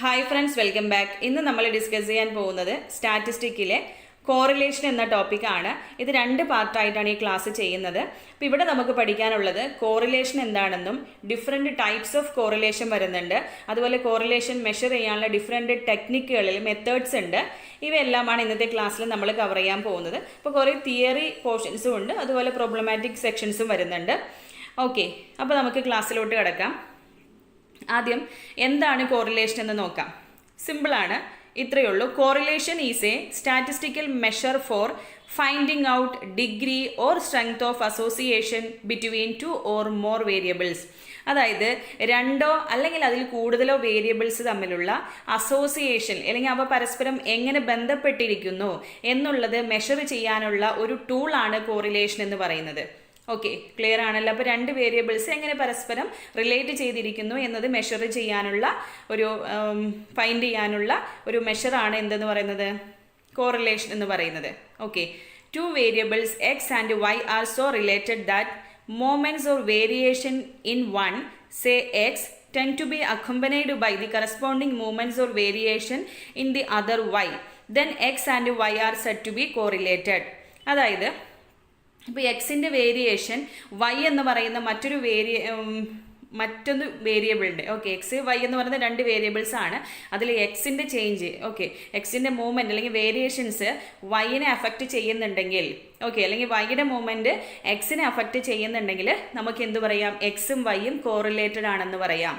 Hi friends, welcome back. ഇന്ന് നമ്മൾ discuss ചെയ്യാൻ പോകുന്നത് സ്റ്റാറ്റിസ്റ്റിക്കിലെ കോറിലേഷൻ എന്ന ടോപ്പിക്കാണ്. ഇത് 2 പാർട്ടായിട്ടാണ് ഈ ക്ലാസ് ചെയ്യുന്നത്. അപ്പോൾ ഇവിടെ നമുക്ക് പഠിക്കാനുള്ളത് കോറിലേഷൻ എന്താണെന്നും ഡിഫറെൻറ്റ് ടൈപ്സ് ഓഫ് കോറിലേഷൻ വരുന്നുണ്ട്. അതുപോലെ കോറിലേഷൻ മെഷർ ചെയ്യാനുള്ള ഡിഫറെൻറ്റ് ടെക്നിക്കുകളിൽ മെത്തേഡ്സ് ഉണ്ട്. ഇവയെല്ലാമാണ് ഇന്നത്തെ ക്ലാസ്സിൽ നമ്മൾ കവർ ചെയ്യാൻ പോകുന്നത്. അപ്പോൾ കുറേ തിയറി പോർഷൻസും ഉണ്ട്, അതുപോലെ പ്രോബ്ലമാറ്റിക് സെക്ഷൻസും വരുന്നുണ്ട്. ഓക്കെ, അപ്പോൾ നമുക്ക് ക്ലാസ്സിലോട്ട് കിടക്കാം. ആദ്യം എന്താണ് കോറിലേഷൻ എന്ന് നോക്കാം. സിമ്പിളാണ്, ഇത്രയേ ഉള്ളൂ. Correlation is A statistical measure for finding out degree or strength of association between 2 or more variables. അതായത് 2 അല്ലെങ്കിൽ അതിൽ കൂടുതലോ വേരിയബിൾസ് തമ്മിലുള്ള അസോസിയേഷൻ അല്ലെങ്കിൽ അവ പരസ്പരം എങ്ങനെ ബന്ധപ്പെട്ടിരിക്കുന്നു എന്നുള്ളത് മെഷർ ചെയ്യാനുള്ള ഒരു ടൂളാണ് കോറിലേഷൻ എന്ന് പറയുന്നത്. ഓക്കെ, ക്ലിയർ ആണല്ലോ. അപ്പോൾ 2 വേരിയബിൾസ് എങ്ങനെ പരസ്പരം റിലേറ്റ് ചെയ്തിരിക്കുന്നു എന്നത് മെഷർ ചെയ്യാനുള്ള ഒരു ഫൈൻഡ് ചെയ്യാനുള്ള ഒരു മെഷറാണ് എന്തെന്ന് പറയുന്നത്, കോറിലേഷൻ എന്ന് പറയുന്നത്. Okay, 2 variables X and Y are so related that moments or variation in one, say x, tend to be accompanied by the corresponding moments or variation in the other y. Then x and y are said to be correlated. അതായത് ഇപ്പോൾ എക്സിൻ്റെ variation Y എന്ന് പറയുന്ന മറ്റൊന്ന് വേരിയബിളിൻ്റെ, okay, X Y എന്ന് പറയുന്ന 2 variables ആണ്. അതിൽ എക്സിൻ്റെ ചേഞ്ച്, ഓക്കെ, എക്സിൻ്റെ മൂവ്മെൻറ്റ് അല്ലെങ്കിൽ വേരിയേഷൻസ് വൈനെ അഫക്റ്റ് ചെയ്യുന്നുണ്ടെങ്കിൽ, ഓക്കെ, അല്ലെങ്കിൽ വൈയുടെ മൂവ്മെൻറ്റ് എക്സിനെ അഫക്റ്റ് ചെയ്യുന്നുണ്ടെങ്കിൽ നമുക്ക് എന്ത് പറയാം, എക്സും വൈയും കോറിലേറ്റഡ് ആണെന്ന് പറയാം.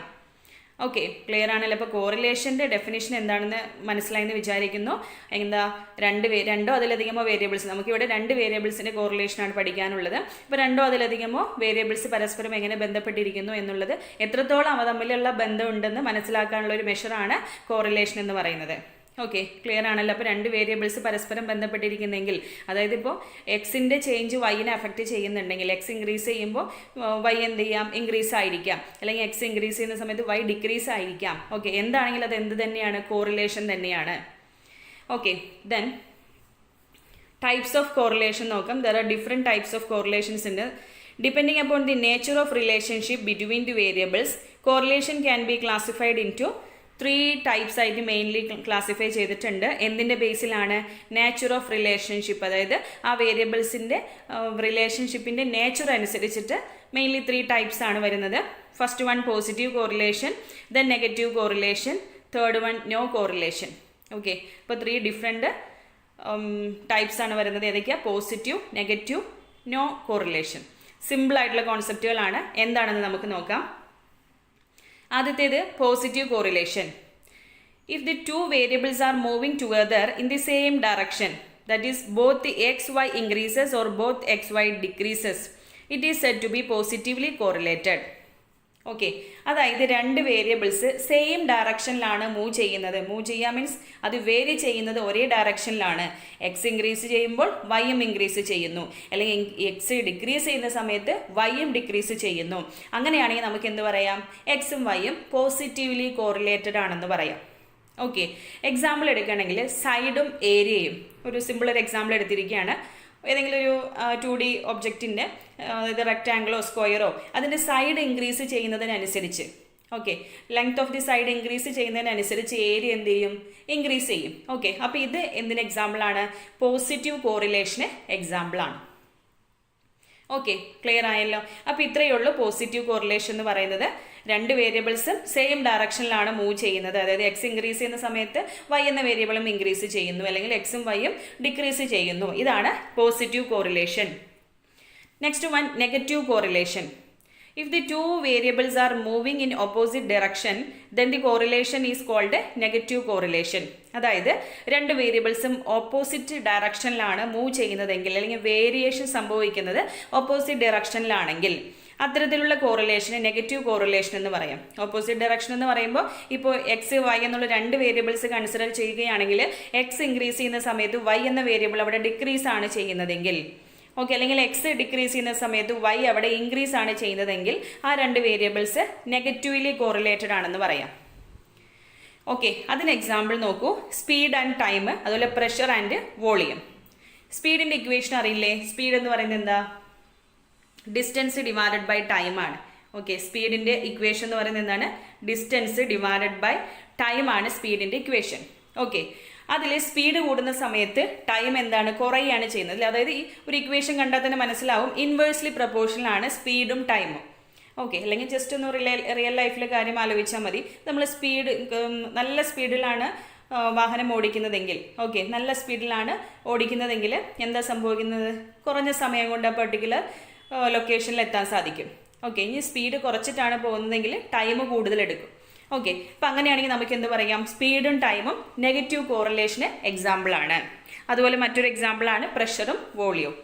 ഓക്കെ, ക്ലിയർ ആണല്ലോ. അപ്പോൾ കോറിലേഷൻ്റെ ഡെഫിനിഷൻ എന്താണെന്ന് മനസ്സിലായെന്ന് വിചാരിക്കുന്നു. എന്താ, 2 അതിലധികമോ വേരിയബിൾസ്, നമുക്കിവിടെ 2 വേരിയബിൾസിൻ്റെ കോറിലേഷനാണ് പഠിക്കാനുള്ളത്. ഇപ്പോൾ 2 അതിലധികമോ വേരിയബിൾസ് പരസ്പരം എങ്ങനെ ബന്ധപ്പെട്ടിരിക്കുന്നു എന്നുള്ളത്, എത്രത്തോളം അവ തമ്മിലുള്ള ബന്ധമുണ്ടെന്ന് മനസ്സിലാക്കാനുള്ള ഒരു മെഷറാണ് കോറിലേഷൻ എന്ന് പറയുന്നത്. ഓക്കെ, ക്ലിയർ ആണല്ലോ. അപ്പോൾ 2 വേരിയബിൾസ് പരസ്പരം ബന്ധപ്പെട്ടിരിക്കുന്നെങ്കിൽ, അതായത് ഇപ്പോൾ എക്സിൻ്റെ ചേഞ്ച് വൈനെ അഫക്റ്റ് ചെയ്യുന്നുണ്ടെങ്കിൽ, എക്സ് ഇൻക്രീസ് ചെയ്യുമ്പോൾ വൈ എന്ത് ചെയ്യാം, ഇൻക്രീസ് ആയിരിക്കാം, അല്ലെങ്കിൽ എക്സ് ഇൻക്രീസ് ചെയ്യുന്ന സമയത്ത് വൈ ഡിക്രീസ് ആയിരിക്കാം. ഓക്കെ, എന്താണെങ്കിലും അത് എന്ത് തന്നെയാണ്, കോറിലേഷൻ തന്നെയാണ്. Okay, then types of correlation നോക്കാം. There are different types of correlations ഉണ്ട്. Depending upon the nature of relationship between the variables, correlation can be classified into 3 types ആയിട്ട് mainly classify ചെയ്തിട്ടുണ്ട്. എന്തിൻ്റെ ബേസിലാണ്, നേച്ചർ ഓഫ് റിലേഷൻഷിപ്പ്, അതായത് ആ വേരിയബിൾസിൻ്റെ റിലേഷൻഷിപ്പിൻ്റെ നേച്ചർ അനുസരിച്ചിട്ട് മെയിൻലി 3 ടൈപ്സ് ആണ് വരുന്നത്. First one positive correlation, then negative correlation, third one no correlation. Okay, അപ്പോൾ 3 ഡിഫറെൻറ്റ് ടൈപ്സ് ആണ് വരുന്നത്. ഏതൊക്കെയാണ്, പോസിറ്റീവ്, നെഗറ്റീവ്, നോ കോറിലേഷൻ. സിമ്പിളായിട്ടുള്ള കോൺസെപ്റ്റുകളാണ്. എന്താണെന്ന് നമുക്ക് നോക്കാം. ആദ്യത്തേത് positive correlation. If the 2 variables are moving together in the same direction, that is both the X Y increases or both X Y decreases, it is said to be positively correlated. Okay, അതായത് 2 variables same ഡയറക്ഷനിലാണ് move ചെയ്യുന്നത്. Move ചെയ്യുക means അത് vary ചെയ്യുന്നത് ഒരേ ഡയറക്ഷനിലാണ്. X increase ചെയ്യുമ്പോൾ വൈയും increase ചെയ്യുന്നു, അല്ലെങ്കിൽ എക്സ് ഡിക്രീസ് ചെയ്യുന്ന സമയത്ത് വൈയും ഡിക്രീസ് ചെയ്യുന്നു. അങ്ങനെയാണെങ്കിൽ നമുക്ക് എന്ത് പറയാം, എക്സും വൈയും പോസിറ്റീവ്ലി കോറിലേറ്റഡ് ആണെന്ന് പറയാം. ഓക്കെ, എക്സാമ്പിൾ എടുക്കുകയാണെങ്കിൽ സൈഡും ഏരിയയും, ഒരു സിമ്പിൾ ഒരു എക്സാമ്പിൾ എടുത്തിരിക്കുകയാണ്. ഏതെങ്കിലും ഒരു 2D ഒബ്ജക്റ്റിൻ്റെ, അതായത് റെക്റ്റാങ്കിളോ സ്ക്വയറോ, അതിൻ്റെ സൈഡ് ഇൻക്രീസ് ചെയ്യുന്നതിനനുസരിച്ച്, okay, length of the side increase ചെയ്യുന്നതിനനുസരിച്ച് ഏരിയ എന്ത് ചെയ്യും, ഇൻക്രീസ് ചെയ്യും. ഓക്കെ, അപ്പോൾ ഇത് എന്തിന് എക്സാമ്പിളാണ്, പോസിറ്റീവ് കോറിലേഷന് എക്സാമ്പിളാണ്. ഓക്കെ, ക്ലിയർ ആയല്ലോ. അപ്പോൾ ഇത്രയേ ഉള്ളൂ പോസിറ്റീവ് കോറിലേഷൻ എന്ന് പറയുന്നത്. 2 വേരിയബിൾസും സെയിം ഡയറക്ഷനിലാണ് മൂവ് ചെയ്യുന്നത്. അതായത് എക്സ് ഇൻക്രീസ് ചെയ്യുന്ന സമയത്ത് വൈ എന്ന വേരിയബിളും ഇൻക്രീസ് ചെയ്യുന്നു, അല്ലെങ്കിൽ എക്സും വൈയും ഡിക്രീസ് ചെയ്യുന്നു. ഇതാണ് positive correlation. Next one, negative correlation. If the 2 variables are moving in opposite direction, then the correlation is called negative correlation. അതായത് 2 വേരിയബിൾസും ഓപ്പോസിറ്റ് ഡയറക്ഷനിലാണ് മൂവ് ചെയ്യുന്നതെങ്കിൽ, അല്ലെങ്കിൽ വേരിയേഷൻ സംഭവിക്കുന്നത് ഓപ്പോസിറ്റ് ഡയറക്ഷനിലാണെങ്കിൽ, അത്തരത്തിലുള്ള കോറിലേഷന് നെഗറ്റീവ് കോറിലേഷൻ എന്ന് പറയാം. ഓപ്പോസിറ്റ് ഡയറക്ഷൻ എന്ന് പറയുമ്പോൾ, ഇപ്പോൾ എക്സ് വൈ എന്നുള്ള 2 വേരിയബിൾസ് കൺസിഡർ ചെയ്യുകയാണെങ്കിൽ, എക്സ് ഇൻക്രീസ് ചെയ്യുന്ന സമയത്ത് വൈ എന്ന വേരിയബിൾ അവിടെ ഡിക്രീസ് ആണ് ചെയ്യുന്നതെങ്കിൽ, ഓക്കെ, അല്ലെങ്കിൽ എക്സ് ഡിക്രീസ് ചെയ്യുന്ന സമയത്ത് വൈ അവിടെ ഇൻക്രീസ് ആണ് ചെയ്യുന്നതെങ്കിൽ, ആ 2 വേരിയബിൾസ് നെഗറ്റീവ്ലി കോറിലേറ്റഡ് ആണെന്ന് പറയാം. ഓക്കെ, അതിന് എക്സാമ്പിൾ നോക്കൂ. സ്പീഡ് ആൻഡ് ടൈം, അതുപോലെ പ്രഷർ ആൻഡ് വോളിയം. സ്പീഡിൻ്റെ ഇക്വേഷൻ അറിയില്ലേ? സ്പീഡ് എന്ന് പറയുന്നത് എന്താ, ഡിസ്റ്റൻസ് ഡിവൈഡഡ് ബൈ ടൈം ആണ്. ഓക്കെ, സ്പീഡിൻ്റെ ഇക്വേഷൻ എന്ന് പറയുന്നത് എന്താണ്? ഡിസ്റ്റൻസ് ഡിവൈഡഡ് ബൈ ടൈം ആണ് സ്പീഡിൻ്റെ ഇക്വേഷൻ. ഓക്കെ, അതിൽ സ്പീഡ് കൂടുന്ന സമയത്ത് ടൈം എന്താണ്? കുറയുകയാണ് ചെയ്യുന്നത്. അതായത് ഈ ഒരു ഇക്വേഷൻ കണ്ടാൽ തന്നെ മനസ്സിലാവും ഇൻവേഴ്സ്ലി പ്രൊപ്പോർഷണൽ ആണ് സ്പീഡും ടൈമും. ഓക്കെ, അല്ലെങ്കിൽ ജസ്റ്റ് ഒന്ന് റിയൽ ലൈഫിലെ കാര്യം ആലോചിച്ചാൽ മതി. നമ്മൾ നല്ല സ്പീഡിലാണ് വാഹനം ഓടിക്കുന്നതെങ്കിൽ, ഓക്കെ, നല്ല സ്പീഡിലാണ് ഓടിക്കുന്നതെങ്കിൽ എന്താ സംഭവിക്കുന്നത്? കുറഞ്ഞ സമയം കൊണ്ട് ആ പർട്ടിക്കുലർ ലൊക്കേഷനിൽ എത്താൻ സാധിക്കും. ഓക്കെ, ഇനി സ്പീഡ് കുറച്ചിട്ടാണ് പോകുന്നതെങ്കിൽ ടൈം കൂടുതൽ എടുക്കും. ഓക്കെ, അപ്പം അങ്ങനെയാണെങ്കിൽ നമുക്ക് എന്ത് പറയാം? സ്പീഡും ടൈമും നെഗറ്റീവ് കോറിലേഷന് എക്സാമ്പിളാണ്. അതുപോലെ മറ്റൊരു എക്സാമ്പിളാണ് പ്രഷറും വോളിയവും.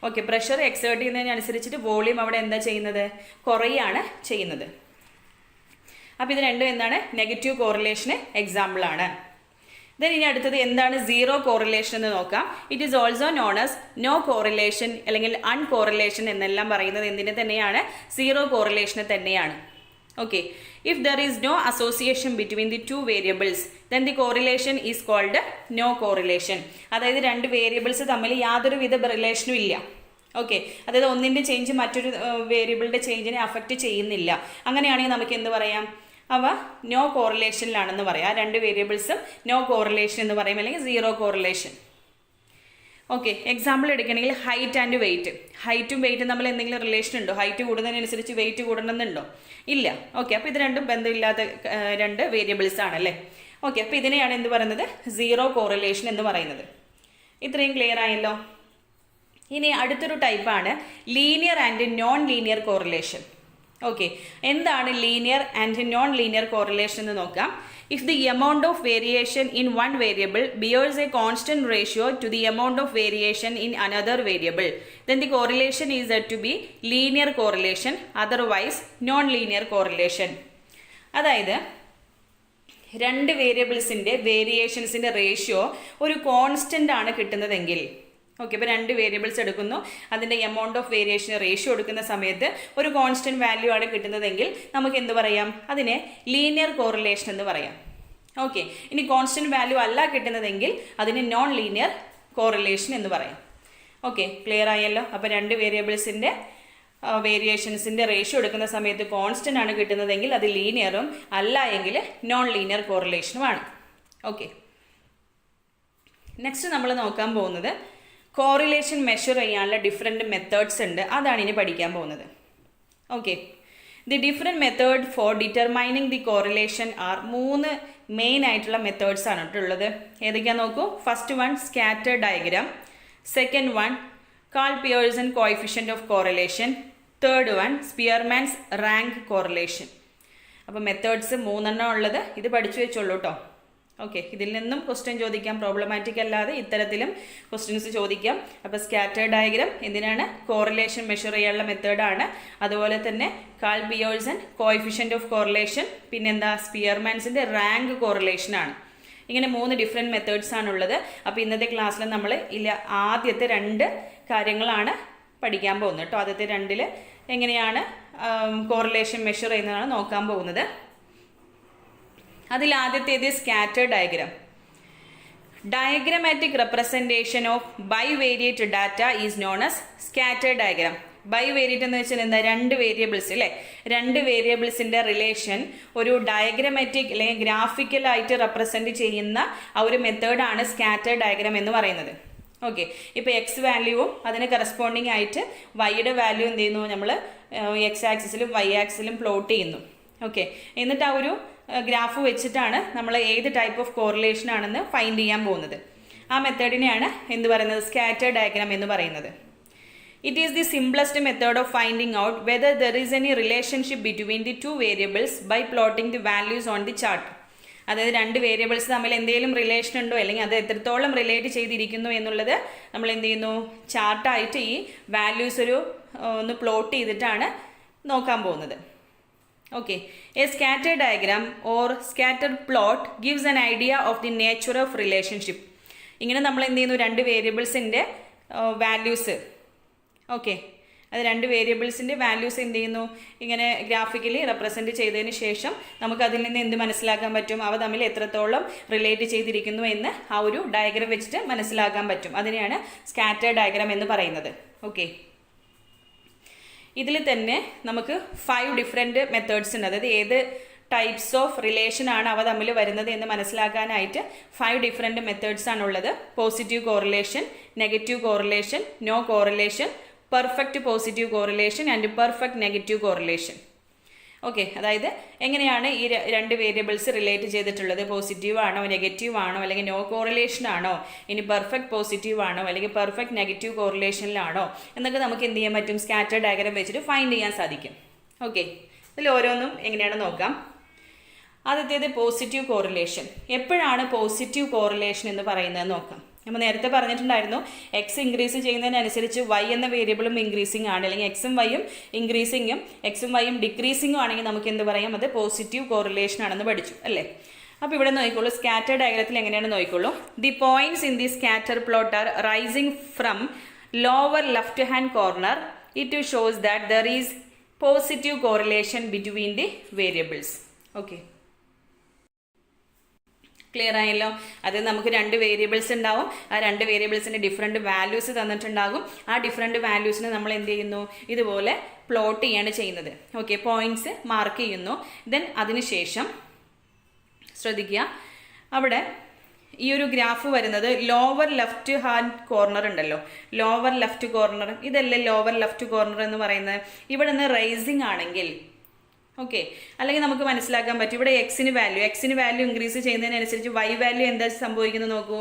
ഓക്കെ, പ്രഷർ എക്സേർട്ട് ചെയ്യുന്നതിനനുസരിച്ചിട്ട് വോളിയം അവിടെ എന്താ ചെയ്യുന്നത്? കുറയാണ് ചെയ്യുന്നത്. അപ്പോൾ ഇത് രണ്ടും എന്താണ്? നെഗറ്റീവ് കോറിലേഷന് എക്സാമ്പിളാണ്. ദെൻ ഇനി അടുത്തത് എന്താണ് സീറോ കോറിലേഷൻ എന്ന് നോക്കാം. It is also known as no correlation അല്ലെങ്കിൽ അൺകോറിലേഷൻ എന്നെല്ലാം പറയുന്നത് എന്തിനെ തന്നെയാണ്? സീറോ കോറിലേഷനെ തന്നെയാണ്. Okay, if there is no association between the two variables then the correlation is called no correlation. അതായത് രണ്ട് വേരിയബിൾസ് തമ്മിൽ യാതൊരുവിധ റിലേഷനും ഇല്ല. ഓക്കെ, അതായത് ഒന്നിൻ്റെ ചേഞ്ച് മറ്റൊരു വേരിയബിളിൻ്റെ ചേഞ്ചിനെ അഫക്റ്റ് ചെയ്യുന്നില്ല. അങ്ങനെയാണെങ്കിൽ നമുക്ക് എന്ത് പറയാം? അവ നോ കോറിലേഷനിലാണെന്ന് പറയാം. രണ്ട് വേരിയബിൾസും നോ കോറിലേഷൻ എന്ന് പറയും, അല്ലെങ്കിൽ സീറോ കോറിലേഷൻ. ഓക്കെ, എക്സാമ്പിൾ എടുക്കുകയാണെങ്കിൽ ഹൈറ്റ് ആൻഡ് വെയിറ്റ്. ഹൈറ്റും വെയിറ്റും തമ്മിൽ എന്തെങ്കിലും റിലേഷൻ ഉണ്ടോ? ഹൈറ്റ് കൂടുന്നതിനനുസരിച്ച് വെയിറ്റ് കൂടണമെന്നുണ്ടോ? ഇല്ല. ഓക്കെ, അപ്പോൾ ഇത് രണ്ടും ബന്ധമില്ലാത്ത രണ്ട് വേരിയബിൾസ് ആണല്ലേ. ഓക്കെ, അപ്പോൾ ഇതിനെയാണ് എന്ത് പറയുന്നത്? സീറോ കോറിലേഷൻ എന്ന് പറയുന്നത്. ഇത്രയും ക്ലിയർ ആയല്ലോ. ഇനി അടുത്തൊരു ടൈപ്പാണ് linear and non linear correlation. Okay, എന്താണ് linear and non linear correlation എന്ന് നോക്കാം. If the amount of variation in one variable bears a constant ratio to the amount of variation in another variable, then the correlation is said to be linear correlation, otherwise non-linear correlation. അതായത് രണ്ട് വേരിയബിൾസിൻ്റെ വേരിയേഷൻസിൻ്റെ ratio ഒരു constant ആണ് കിട്ടുന്നതെങ്കിൽ, okay, ഇപ്പോൾ രണ്ട് variables എടുക്കുന്നു, അതിൻ്റെ amount of variation ratio എടുക്കുന്ന സമയത്ത് ഒരു കോൺസ്റ്റൻറ്റ് വാല്യൂ ആണ് കിട്ടുന്നതെങ്കിൽ നമുക്ക് എന്ത് പറയാം? അതിനെ ലീനിയർ കോറിലേഷൻ എന്ന് പറയാം. ഓക്കെ, ഇനി കോൺസ്റ്റൻറ്റ് വാല്യൂ അല്ല കിട്ടുന്നതെങ്കിൽ അതിനെ നോൺ ലീനിയർ കോറിലേഷൻ എന്ന് പറയാം. ഓക്കെ, ക്ലിയർ ആയല്ലോ. അപ്പോൾ രണ്ട് വേരിയബിൾസിൻ്റെ വേരിയേഷൻസിൻ്റെ റേഷ്യോ എടുക്കുന്ന സമയത്ത് കോൺസ്റ്റൻ്റ് ആണ് കിട്ടുന്നതെങ്കിൽ അത് ലീനിയറും, അല്ല എങ്കിൽ നോൺ ലീനിയർ കോറിലേഷനുമാണ്. ഓക്കെ, നെക്സ്റ്റ് നമ്മൾ നോക്കാൻ പോകുന്നത് കോറിലേഷൻ മെഷർ ചെയ്യാനുള്ള ഡിഫറെൻറ്റ് മെത്തേഡ്സ് ഉണ്ട്. അതാണ് ഇനി പഠിക്കാൻ പോകുന്നത്. Okay, the different method for determining the correlation are 3 main ആയിട്ടുള്ള മെത്തേഡ്സ് ആണ് ഉള്ളത്. ഏതൊക്കെയാണെന്ന് നോക്കൂ. First one scatter diagram, second one Karl Pearson coefficient of correlation, third one Spearman's rank correlation. അപ്പോൾ മെത്തേഡ്സ് 3 ഉള്ളത്. ഇത് പഠിച്ചു വെച്ചോളൂ കേട്ടോ. ഓക്കെ, ഇതിൽ നിന്നും ക്വസ്റ്റ്യൻ ചോദിക്കാം, പ്രോബ്ലമാറ്റിക് അല്ലാതെ ഇത്തരത്തിലും ക്വസ്റ്റ്യൻസ് ചോദിക്കാം. അപ്പോൾ സ്കാറ്റർ ഡയഗ്രാം എന്തിനാണ്? കോറിലേഷൻ മെഷർ ചെയ്യാനുള്ള മെത്തേഡാണ്. അതുപോലെ തന്നെ Karl Pearson coefficient of correlation, പിന്നെന്താ സ്പിയർമാൻസിൻ്റെ റാങ്ക് കോറിലേഷനാണ്. ഇങ്ങനെ 3 ഡിഫറെൻറ്റ് മെത്തേഡ്സ് ആണുള്ളത്. അപ്പോൾ ഇന്നത്തെ ക്ലാസ്സിൽ നമ്മൾ ആദ്യത്തെ 2 കാര്യങ്ങളാണ് പഠിക്കാൻ പോകുന്നത് കേട്ടോ. ആദ്യത്തെ 2 എങ്ങനെയാണ് കോറിലേഷൻ മെഷർ ചെയ്യുന്നതാണ് നോക്കാൻ പോകുന്നത്. അതിൽ ആദ്യത്തേത് scatter diagram. Diagrammatic representation of bivariate data is known as scatter diagram. Bivariate എന്ന് വെച്ചാൽ എന്താ? രണ്ട് വേരിയബിൾസ് അല്ലേ, രണ്ട് വേരിയബിൾസിൻ്റെ റിലേഷൻ ഒരു ഡയഗ്രമാറ്റിക് അല്ലെങ്കിൽ ഗ്രാഫിക്കലായിട്ട് റെപ്രസെൻറ്റ് ചെയ്യുന്ന ആ ഒരു മെത്തേഡാണ് സ്കാറ്റർ ഡയഗ്രാം എന്ന് പറയുന്നത്. ഓക്കെ, ഇപ്പോൾ എക്സ് വാല്യൂവും അതിന് കറസ്പോണ്ടിങ് ആയിട്ട് വൈയുടെ വാല്യൂ എന്ത് ചെയ്യുന്നു? നമ്മൾ എക്സ് ആക്സിസിലും വൈ ആക്സിസിലും പ്ലോട്ട് ചെയ്യുന്നു. ഓക്കെ, എന്നിട്ട് ആ ഒരു ഗ്രാഫ് വെച്ചിട്ടാണ് നമ്മൾ ഏത് ടൈപ്പ് ഓഫ് കോറിലേഷൻ ആണെന്ന് ഫൈൻഡ് ചെയ്യാൻ പോകുന്നത്. ആ മെത്തേഡിനെയാണ് എന്ത് പറയുന്നത്? സ്കാറ്റർ ഡയഗ്രാം എന്ന് പറയുന്നത്. It is the simplest method of finding out whether there is any relationship between the 2 variables by plotting the values on the chart. അതായത് രണ്ട് വേരിയബിൾസ് തമ്മിൽ എന്തെങ്കിലും റിലേഷൻ ഉണ്ടോ, അല്ലെങ്കിൽ അത് എത്രത്തോളം റിലേറ്റ് ചെയ്തിരിക്കുന്നു എന്നുള്ളത് നമ്മൾ എന്ത് ചെയ്യുന്നു? ചാർട്ടായിട്ട് ഈ വാല്യൂസ് ഒന്ന് പ്ലോട്ട് ചെയ്തിട്ടാണ് നോക്കാൻ പോകുന്നത്. Okay, a scatter diagram or scatter plot gives an idea of the nature of relationship. ഇങ്ങനെ നമ്മൾ എന്ത് ചെയ്യുന്നു? രണ്ട് വേരിയബിൾസിൻ്റെ വാല്യൂസ്, ഓക്കെ, അത് രണ്ട് വേരിയബിൾസിൻ്റെ വാല്യൂസ് എന്ത് ചെയ്യുന്നു? ഇങ്ങനെ ഗ്രാഫിക്കലി റെപ്രസെൻറ്റ് ചെയ്തതിന് ശേഷം നമുക്ക് അതിൽ നിന്ന് എന്ത് മനസ്സിലാക്കാൻ പറ്റും? അവ തമ്മിൽ എത്രത്തോളം റിലേറ്റ് ചെയ്തിരിക്കുന്നു എന്ന് ആ ഒരു ഡയഗ്രാം വെച്ചിട്ട് മനസ്സിലാക്കാൻ പറ്റും. അതിനെയാണ് സ്കാറ്റർ ഡയഗ്രാം എന്ന് പറയുന്നത്. ഓക്കെ, ഇതിൽ തന്നെ നമുക്ക് 5 ഡിഫറെൻറ്റ് മെത്തേഡ്സ് ഉണ്ട്. അതായത് ഏത് ടൈപ്സ് ഓഫ് റിലേഷൻ ആണ് അവ തമ്മിൽ വരുന്നത് എന്ന് മനസ്സിലാക്കാനായിട്ട് 5 ഡിഫറെൻറ്റ് മെത്തേഡ്സ് ആണുള്ളത്. Positive correlation, negative correlation, no correlation, perfect positive correlation and perfect negative correlation. Okay, അതായത് എങ്ങനെയാണ് ഈ രണ്ട് വേരിയബിൾസ് റിലേറ്റ് ചെയ്തിട്ടുള്ളത്, പോസിറ്റീവ് ആണോ നെഗറ്റീവ് ആണോ അല്ലെങ്കിൽ നോ കോറിലേഷൻ ആണോ, ഇനി പെർഫെക്റ്റ് പോസിറ്റീവ് ആണോ അല്ലെങ്കിൽ പെർഫെക്റ്റ് നെഗറ്റീവ് കോറിലേഷനിലാണോ എന്നൊക്കെ നമുക്ക് എന്ത് ചെയ്യാൻ പറ്റും, സ്കാറ്റർ ഡയഗ്രം വെച്ചിട്ട് ഫൈൻഡ് ചെയ്യാൻ സാധിക്കും. ഓക്കെ, ഇതിൽ ഓരോന്നും എങ്ങനെയാണ് നോക്കാം. ആദ്യത്തേത് പോസിറ്റീവ് കോറിലേഷൻ. എപ്പോഴാണ് പോസിറ്റീവ് കോറിലേഷൻ എന്ന് പറയുന്നത് നോക്കാം. നമ്മൾ നേരത്തെ പറഞ്ഞിട്ടുണ്ടായിരുന്നു, എക്സ് ഇൻക്രീസ് ചെയ്യുന്നതിനനുസരിച്ച് വൈ എന്ന വേരിയബിളും ഇൻക്രീസിങ് ആണ്, അല്ലെങ്കിൽ എക്സും വൈയും ഇൻക്രീസിങ്ങും എക്സും വൈയും ഡിക്രീസിങ്ങും ആണെങ്കിൽ നമുക്ക് എന്ത് പറയാം, അത് പോസിറ്റീവ് കോറിലേഷൻ ആണെന്ന് പഠിച്ചു അല്ലേ. അപ്പോൾ ഇവിടെ നോക്കിക്കോളൂ, സ്കാറ്റർ ഡയഗ്രത്തിൽ എങ്ങനെയാണ് നോക്കിക്കോളൂ. The points in the scatter plot are rising from lower left hand corner. It shows that there is positive correlation between the variables. Okay, clear ആയല്ലോ. അത് നമുക്ക് 2 വേരിയബിൾസ് ഉണ്ടാവും. ആ 2 വേരിയബിൾസിൻ്റെ ഡിഫറെൻറ്റ് വാല്യൂസ് തന്നിട്ടുണ്ടാകും. ആ ഡിഫറെൻറ്റ് വാല്യൂസിനെ നമ്മൾ എന്ത് ചെയ്യുന്നു, ഇതുപോലെ പ്ലോട്ട് ചെയ്യാണ് ചെയ്യുന്നത്. ഓക്കെ, പോയിന്റ്സ് മാർക്ക് ചെയ്യുന്നു. ദെൻ അതിനുശേഷം ശ്രദ്ധിക്കുക, അവിടെ ഈ ഒരു ഗ്രാഫ് വരുന്നത് ലോവർ ലെഫ്റ്റ് ഹാൻഡ് കോർണർ ഉണ്ടല്ലോ, ലോവർ ലെഫ്റ്റ് കോർണർ, ഇതല്ലേ ലോവർ ലെഫ്റ്റ് കോർണർ എന്ന് പറയുന്നത്. ഇവിടെ നിന്ന് റൈസിങ് ആണെങ്കിൽ ഓക്കെ, അല്ലെങ്കിൽ നമുക്ക് മനസ്സിലാക്കാൻ പറ്റും ഇവിടെ എക്സിന് വാല്യൂ ഇൻക്രീസ് ചെയ്യുന്നതിനനുസരിച്ച് വൈ വാല്യൂ എന്താ സംഭവിക്കുന്നത് നോക്കൂ.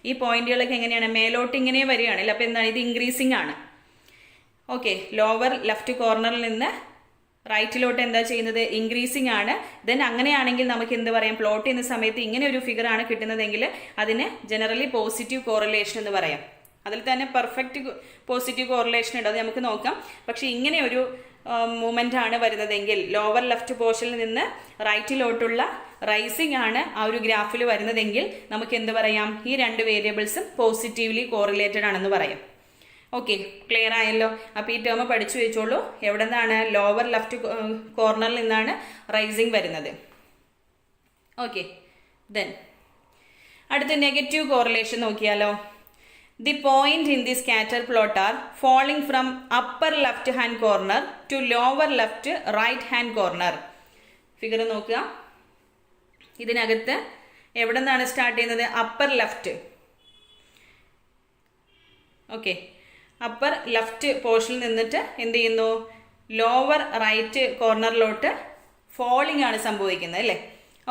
ഈ പോയിന്റുകളൊക്കെ എങ്ങനെയാണ്, മേലോട്ട് ഇങ്ങനെ വരികയാണല്ലോ. അപ്പോൾ എന്താണ്, ഇത് ഇൻക്രീസിങ് ആണ്. ഓക്കെ, ലോവർ ലെഫ്റ്റ് കോർണറിൽ നിന്ന് റൈറ്റിലോട്ട് എന്താ ചെയ്യുന്നത്, ഇൻക്രീസിങ് ആണ്. ദെൻ അങ്ങനെയാണെങ്കിൽ നമുക്ക് എന്ത് പറയാം, പ്ലോട്ട് ചെയ്യുന്ന സമയത്ത് ഇങ്ങനെ ഒരു ഫിഗർ ആണ് കിട്ടുന്നതെങ്കിൽ അതിന് ജനറലി പോസിറ്റീവ് കോറിലേഷൻ എന്ന് പറയാം. അതിൽ തന്നെ പെർഫെക്റ്റ് പോസിറ്റീവ് കോറിലേഷൻ ഉണ്ട്, അത് നമുക്ക് നോക്കാം. പക്ഷേ ഇങ്ങനെ ഒരു മൂവ്മെൻ്റ് ആണ് വരുന്നതെങ്കിൽ, ലോവർ ലെഫ്റ്റ് പോർഷനിൽ നിന്ന് റൈറ്റിലോട്ടുള്ള റൈസിംഗ് ആണ് ആ ഒരു ഗ്രാഫിൽ വരുന്നതെങ്കിൽ നമുക്ക് എന്ത് പറയാം, ഈ 2 വേരിയബിൾസും പോസിറ്റീവ്ലി കോറിലേറ്റഡ് ആണെന്ന് പറയാം. ഓക്കെ, ക്ലിയർ ആയല്ലോ. അപ്പോൾ ഈ ടേം പഠിച്ചു വെച്ചോളൂ. എവിടെ നിന്നാണ്, ലോവർ ലെഫ്റ്റ് കോർണറിൽ നിന്നാണ് റൈസിംഗ് വരുന്നത്. ഓക്കെ, ദെൻ അടുത്ത നെഗറ്റീവ് കോറിലേഷൻ നോക്കിയാലോ. The point in the scatter plot are falling from upper left hand corner to lower left right hand corner. Figure നോക്കുക, ഇതിനകത്ത് എവിടെ നിന്നാണ് സ്റ്റാർട്ട് ചെയ്യുന്നത്, upper left. Okay, upper left പോർഷനിൽ നിന്നിട്ട് എന്ത് ചെയ്യുന്നു, ലോവർ റൈറ്റ് കോർണറിലോട്ട് ഫോളിംഗ് ആണ് സംഭവിക്കുന്നത് അല്ലേ.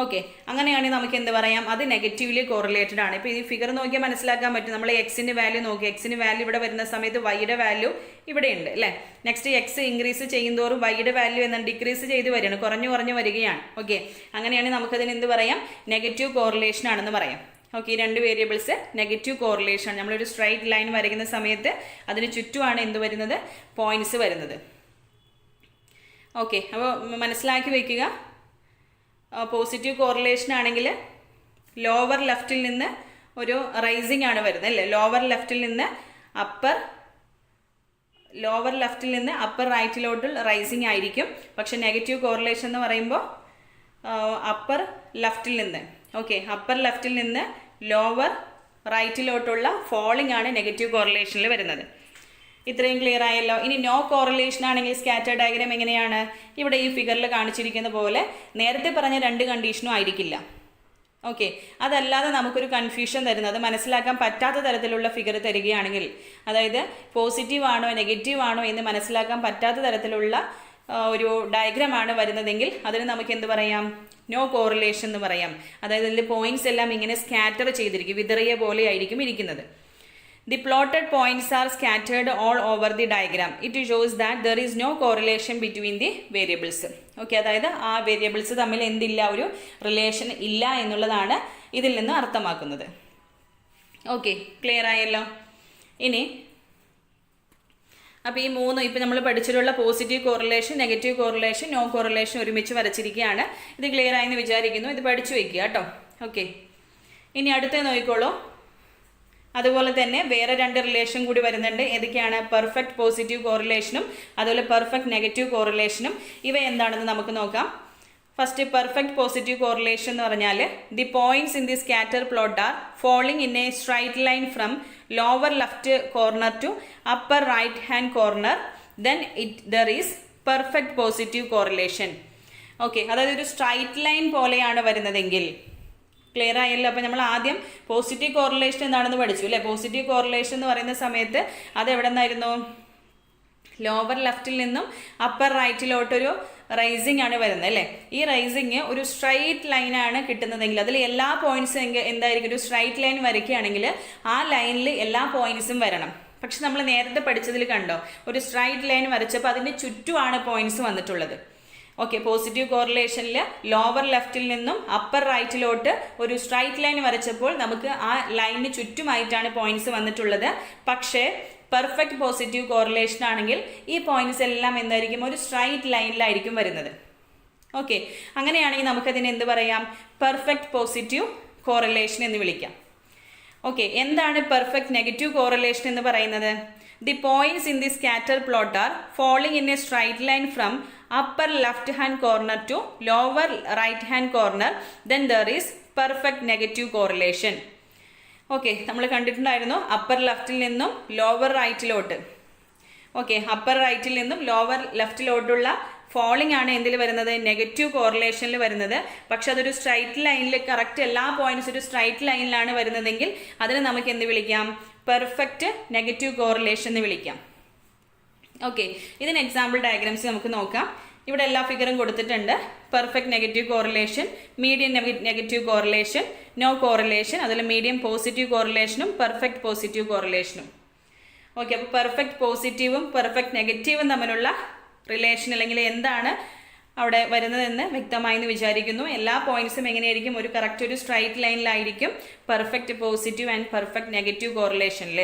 ഓക്കെ, അങ്ങനെയാണെങ്കിൽ നമുക്ക് എന്ത് പറയാം, അത് നെഗറ്റീവ്ലി കോറിലേറ്റഡ് ആണ്. ഇപ്പോൾ ഈ ഫിഗർ നോക്കിയാൽ മനസ്സിലാക്കാൻ പറ്റും. നമ്മൾ എക്സിൻ്റെ വാല്യൂ നോക്കി, എക്സിന് വാല്യൂ ഇവിടെ വരുന്ന സമയത്ത് വൈയുടെ വാല്യൂ ഇവിടെ ഉണ്ട് അല്ലേ. നെക്സ്റ്റ് എക്സ് ഇൻക്രീസ് ചെയ്യുന്നതോറും വൈയുടെ വാല്യൂ എന്നാൽ ഡിക്രീസ് ചെയ്ത് വരികയാണ്, കുറഞ്ഞു വരികയാണ്. ഓക്കെ, അങ്ങനെയാണെങ്കിൽ നമുക്കതിന് എന്ത് പറയാം, നെഗറ്റീവ് കോറിലേഷൻ ആണെന്ന് പറയാം. ഓക്കെ, ഈ 2 വേരിയബിൾസ് നെഗറ്റീവ് കോറിലേഷൻ. നമ്മളൊരു സ്ട്രൈറ്റ് ലൈൻ വരയ്ക്കുന്ന സമയത്ത് അതിന് ചുറ്റുമാണ് എന്ത് വരുന്നത്, പോയിന്റ്സ് വരുന്നത്. ഓക്കെ, അപ്പോൾ മനസ്സിലാക്കി വയ്ക്കുക. പോസിറ്റീവ് കോറിലേഷൻ ആണെങ്കിൽ ലോവർ ലെഫ്റ്റിൽ നിന്ന് ഒരു റൈസിംഗ് ആണ് വരുന്നത് അല്ലേ. ലോവർ ലെഫ്റ്റിൽ നിന്ന് അപ്പർ റൈറ്റിലോട്ടുള്ള റൈസിംഗ് ആയിരിക്കും. പക്ഷെ നെഗറ്റീവ് കോറിലേഷൻ എന്ന് പറയുമ്പോൾ അപ്പർ ലെഫ്റ്റിൽ നിന്ന് ലോവർ റൈറ്റിലോട്ടുള്ള ഫോളിംഗ് ആണ് നെഗറ്റീവ് കോറിലേഷനിൽ വരുന്നത്. ഇത്രയും ക്ലിയർ ആയല്ലോ. ഇനി നോ കോറിലേഷൻ ആണെങ്കിൽ സ്കാറ്റർ ഡയഗ്രാം എങ്ങനെയാണ്, ഇവിടെ ഈ ഫിഗറിൽ കാണിച്ചിരിക്കുന്ന പോലെ നേരത്തെ പറഞ്ഞ 2 കണ്ടീഷനും ആയിരിക്കില്ല. ഓക്കെ, അതല്ലാതെ നമുക്കൊരു കൺഫ്യൂഷൻ തരുന്നത്, മനസ്സിലാക്കാൻ പറ്റാത്ത തരത്തിലുള്ള ഫിഗർ തരികയാണെങ്കിൽ, അതായത് പോസിറ്റീവ് ആണോ നെഗറ്റീവ് ആണോ എന്ന് മനസ്സിലാക്കാൻ പറ്റാത്ത തരത്തിലുള്ള ഒരു ഡയഗ്രാമാണ് വരുന്നതെങ്കിൽ അതിന് നമുക്ക് എന്ത് പറയാം, നോ കോറിലേഷൻ എന്ന് പറയാം. അതായത് ഇതിൽ പോയിന്റ്സ് എല്ലാം ഇങ്ങനെ സ്കാറ്റർ ചെയ്തിരിക്കും, വിതറിയ പോലെ ആയിരിക്കും ഇരിക്കുന്നത്. The plotted points are scattered all over the diagram. It shows that there is no correlation between the variables. Okay, അതായത് ആ വേരിയബിൾസ് തമ്മിൽ എന്തില്ല, ഒരു റിലേഷൻ ഇല്ല എന്നുള്ളതാണ് ഇതിൽ നിന്ന് അർത്ഥമാക്കുന്നത്. ഓക്കെ, ക്ലിയർ ആയല്ലോ. ഇനി അപ്പോൾ ഈ 3 ഇപ്പോൾ നമ്മൾ പഠിച്ചിട്ടുള്ള positive correlation, negative correlation, no correlation ഒരുമിച്ച് വരച്ചിരിക്കുകയാണ്. ഇത് ക്ലിയർ ആയെന്ന് വിചാരിക്കുന്നു. ഇത് പഠിച്ചു വയ്ക്കുക കേട്ടോ. ഓക്കെ, ഇനി അടുത്ത നോക്കിക്കോളൂ. അതുപോലെ തന്നെ വേറെ 2 റിലേഷൻ കൂടി വരുന്നുണ്ട്. ഏതൊക്കെയാണ്, പെർഫെക്റ്റ് പോസിറ്റീവ് കോറിലേഷനും അതുപോലെ പെർഫെക്റ്റ് നെഗറ്റീവ് കോറിലേഷനും. ഇവ എന്താണെന്ന് നമുക്ക് നോക്കാം. ഫസ്റ്റ് പെർഫെക്റ്റ് പോസിറ്റീവ് കോറിലേഷൻ എന്ന് പറഞ്ഞാൽ, the points in the scatter plot are falling in a straight line from lower left corner to upper right hand corner. then there is perfect positive correlation. Okay, അതായത് ഒരു straight line പോലെയാണ് വരുന്നതെങ്കിൽ, clear ആയല്ലോ. അപ്പോൾ നമ്മൾ ആദ്യം positive correlation എന്താണെന്ന് പഠിച്ചു അല്ലേ. പോസിറ്റീവ് കോറിലേഷൻ എന്ന് പറയുന്ന സമയത്ത് അത് എവിടെ നിന്നായിരുന്നു? ലോവർ ലെഫ്റ്റിൽ നിന്നും അപ്പർ റൈറ്റിലോട്ടൊരു റൈസിങ് ആണ് വരുന്നത് അല്ലേ. ഈ റൈസിങ് ഒരു സ്ട്രൈറ്റ് ലൈനാണ് കിട്ടുന്നതെങ്കിൽ അതിൽ എല്ലാ പോയിന്റ്സും എന്തായിരിക്കും? ഒരു സ്ട്രൈറ്റ് ലൈൻ വരയ്ക്കുകയാണെങ്കിൽ ആ ലൈനിൽ എല്ലാ പോയിന്റ്സും വരണം. പക്ഷെ നമ്മൾ നേരത്തെ പഠിച്ചതിൽ കണ്ടോ, ഒരു സ്ട്രൈറ്റ് ലൈൻ വരച്ചപ്പോൾ അതിൻ്റെ ചുറ്റുമാണ് പോയിന്റ്സ് വന്നിട്ടുള്ളത്. ഓക്കെ, പോസിറ്റീവ് കോറിലേഷനിൽ ലോവർ ലെഫ്റ്റിൽ നിന്നും അപ്പർ റൈറ്റിലോട്ട് ഒരു സ്ട്രൈറ്റ് ലൈൻ വരച്ചപ്പോൾ നമുക്ക് ആ ലൈനിന് ചുറ്റുമായിട്ടാണ് പോയിന്റ്സ് വന്നിട്ടുള്ളത്. പക്ഷേ പെർഫെക്റ്റ് പോസിറ്റീവ് കോറിലേഷൻ ആണെങ്കിൽ ഈ പോയിന്റ്സ് എല്ലാം എന്തായിരിക്കും? ഒരു സ്ട്രൈറ്റ് ലൈനിലായിരിക്കും വരുന്നത്. ഓക്കെ, അങ്ങനെയാണെങ്കിൽ നമുക്കതിന് എന്ത് പറയാം? പെർഫെക്റ്റ് പോസിറ്റീവ് കോറിലേഷൻ എന്ന് വിളിക്കാം. ഓക്കെ, എന്താണ് പെർഫെക്റ്റ് നെഗറ്റീവ് കോറിലേഷൻ എന്ന് പറയുന്നത്? The points in the scatter plot are falling in a straight line from upper left hand corner to lower right hand corner, then there is perfect negative correlation. Okay, നമ്മൾ കണ്ടിട്ടുണ്ടായിരുന്നു upper ലെഫ്റ്റിൽ നിന്നും lower റൈറ്റിലോട്ട്. Okay, upper റൈറ്റിൽ നിന്നും lower ലെഫ്റ്റിലോട്ടുള്ള falling ആണ് എന്തിൽ വരുന്നത്? Negative കോറിലേഷനിൽ വരുന്നത്. പക്ഷെ അതൊരു സ്ട്രൈറ്റ് ലൈനിൽ, കറക്റ്റ് എല്ലാ പോയിന്റ്സും ഒരു സ്ട്രൈറ്റ് ലൈനിലാണ് വരുന്നതെങ്കിൽ അതിന് നമുക്ക് എന്ത് വിളിക്കാം? പെർഫെക്റ്റ് നെഗറ്റീവ് കോറിലേഷൻ എന്ന് വിളിക്കാം. ഓക്കെ, ഇതിന് എക്സാമ്പിൾ ഡയഗ്രാംസ് നമുക്ക് നോക്കാം. ഇവിടെ എല്ലാ ഫിഗറും കൊടുത്തിട്ടുണ്ട്. Perfect negative correlation, medium negative correlation, no correlation, അതിൽ മീഡിയം പോസിറ്റീവ് കോറിലേഷനും പെർഫെക്റ്റ് പോസിറ്റീവ് കോറിലേഷനും. ഓക്കെ, അപ്പോൾ പെർഫെക്റ്റ് പോസിറ്റീവും പെർഫെക്റ്റ് നെഗറ്റീവും തമ്മിലുള്ള റിലേഷൻ അല്ലെങ്കിൽ എന്താണ് അവിടെ വരുന്നതെന്ന് വ്യക്തമായി എന്ന് വിചാരിക്കുന്നു. എല്ലാ പോയിന്റ്സും എങ്ങനെയായിരിക്കും? ഒരു കറക്റ്റ് ഒരു സ്ട്രൈറ്റ് ലൈനിലായിരിക്കും perfect positive and perfect negative കോറിലേഷനിൽ.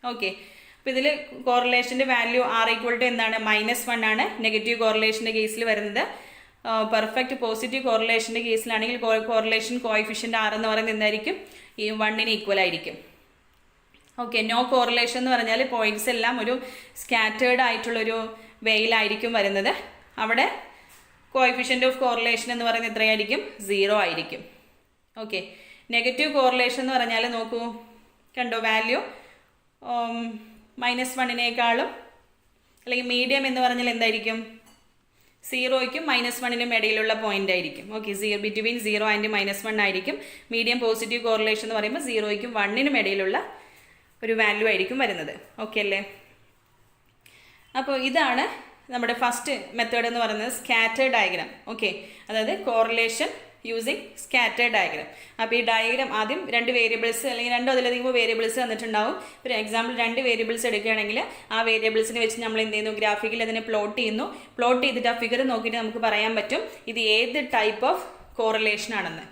ഓക്കെ, അപ്പോൾ ഇതിൽ കോറിലേഷൻ്റെ വാല്യൂ R = എന്താണ്? -1 ആണ് നെഗറ്റീവ് കോറിലേഷൻ്റെ കേസിൽ വരുന്നത്. പെർഫെക്റ്റ് പോസിറ്റീവ് കോറിലേഷൻ്റെ കേസിലാണെങ്കിൽ കോറിലേഷൻ കോഎഫിഷ്യൻ്റ് R എന്ന് പറയുന്നത് എന്തായിരിക്കും? ഈ 1ന് ഈക്വൽ ആയിരിക്കും. ഓക്കെ, നോ കോറിലേഷൻ എന്ന് പറഞ്ഞാൽ പോയിന്റ്സ് എല്ലാം ഒരു സ്കാറ്റേർഡ് ആയിട്ടുള്ളൊരു വേയിലായിരിക്കും വരുന്നത്. അവിടെ കോഎഫിഷ്യൻ്റ് ഓഫ് കോറിലേഷൻ എന്ന് പറയുന്നത് എത്രയായിരിക്കും? 0 ആയിരിക്കും. ഓക്കെ, നെഗറ്റീവ് കോറിലേഷൻ എന്ന് പറഞ്ഞാൽ നോക്കൂ, കണ്ടോ വാല്യൂ -1നേക്കാളും അല്ലെങ്കിൽ മീഡിയം എന്ന് പറഞ്ഞാൽ എന്തായിരിക്കും? 0യ്ക്കും -1നും ഇടയിലുള്ള പോയിന്റ് ആയിരിക്കും. ഓക്കെ, ബിറ്റ്വീൻ 0 ആൻഡ് -1 ആയിരിക്കും. മീഡിയം പോസിറ്റീവ് കോറിലേഷൻ എന്ന് പറയുമ്പോൾ 0യ്ക്കും 1നും ഇടയിലുള്ള ഒരു വാല്യൂ ആയിരിക്കും വരുന്നത്. ഓക്കെ അല്ലേ? അപ്പോൾ ഇതാണ് നമ്മുടെ ഫസ്റ്റ് മെത്തേഡ് എന്ന് പറയുന്നത് സ്കാറ്റർ ഡയഗ്രാം. ഓക്കെ, അതായത് കോറിലേഷൻ യൂസിങ് സ്കാറ്റർ ഡയഗ്രാം. അപ്പോൾ ഈ ഡയഗ്രാം ആദ്യം 2 വേരിയബിൾസ് അല്ലെങ്കിൽ 2 അതിലധികം വേരിയബിൾസ് തന്നിട്ടുണ്ടാവും. ഒരു എക്സാമ്പിൾ 2 വേരിയബിൾസ് എടുക്കുകയാണെങ്കിൽ ആ വേരിയബിൾസിനെ വെച്ച് നമ്മൾ എന്ത് ചെയ്യുന്നു? ഗ്രാഫിക്കിൽ അതിനെ പ്ലോട്ട് ചെയ്യുന്നു. പ്ലോട്ട് ചെയ്തിട്ട് ആ ഫിഗർ നോക്കിയിട്ട് നമുക്ക് പറയാൻ പറ്റും ഇത് ഏത് ടൈപ്പ് ഓഫ് കോറിലേഷൻ ആണെന്ന്.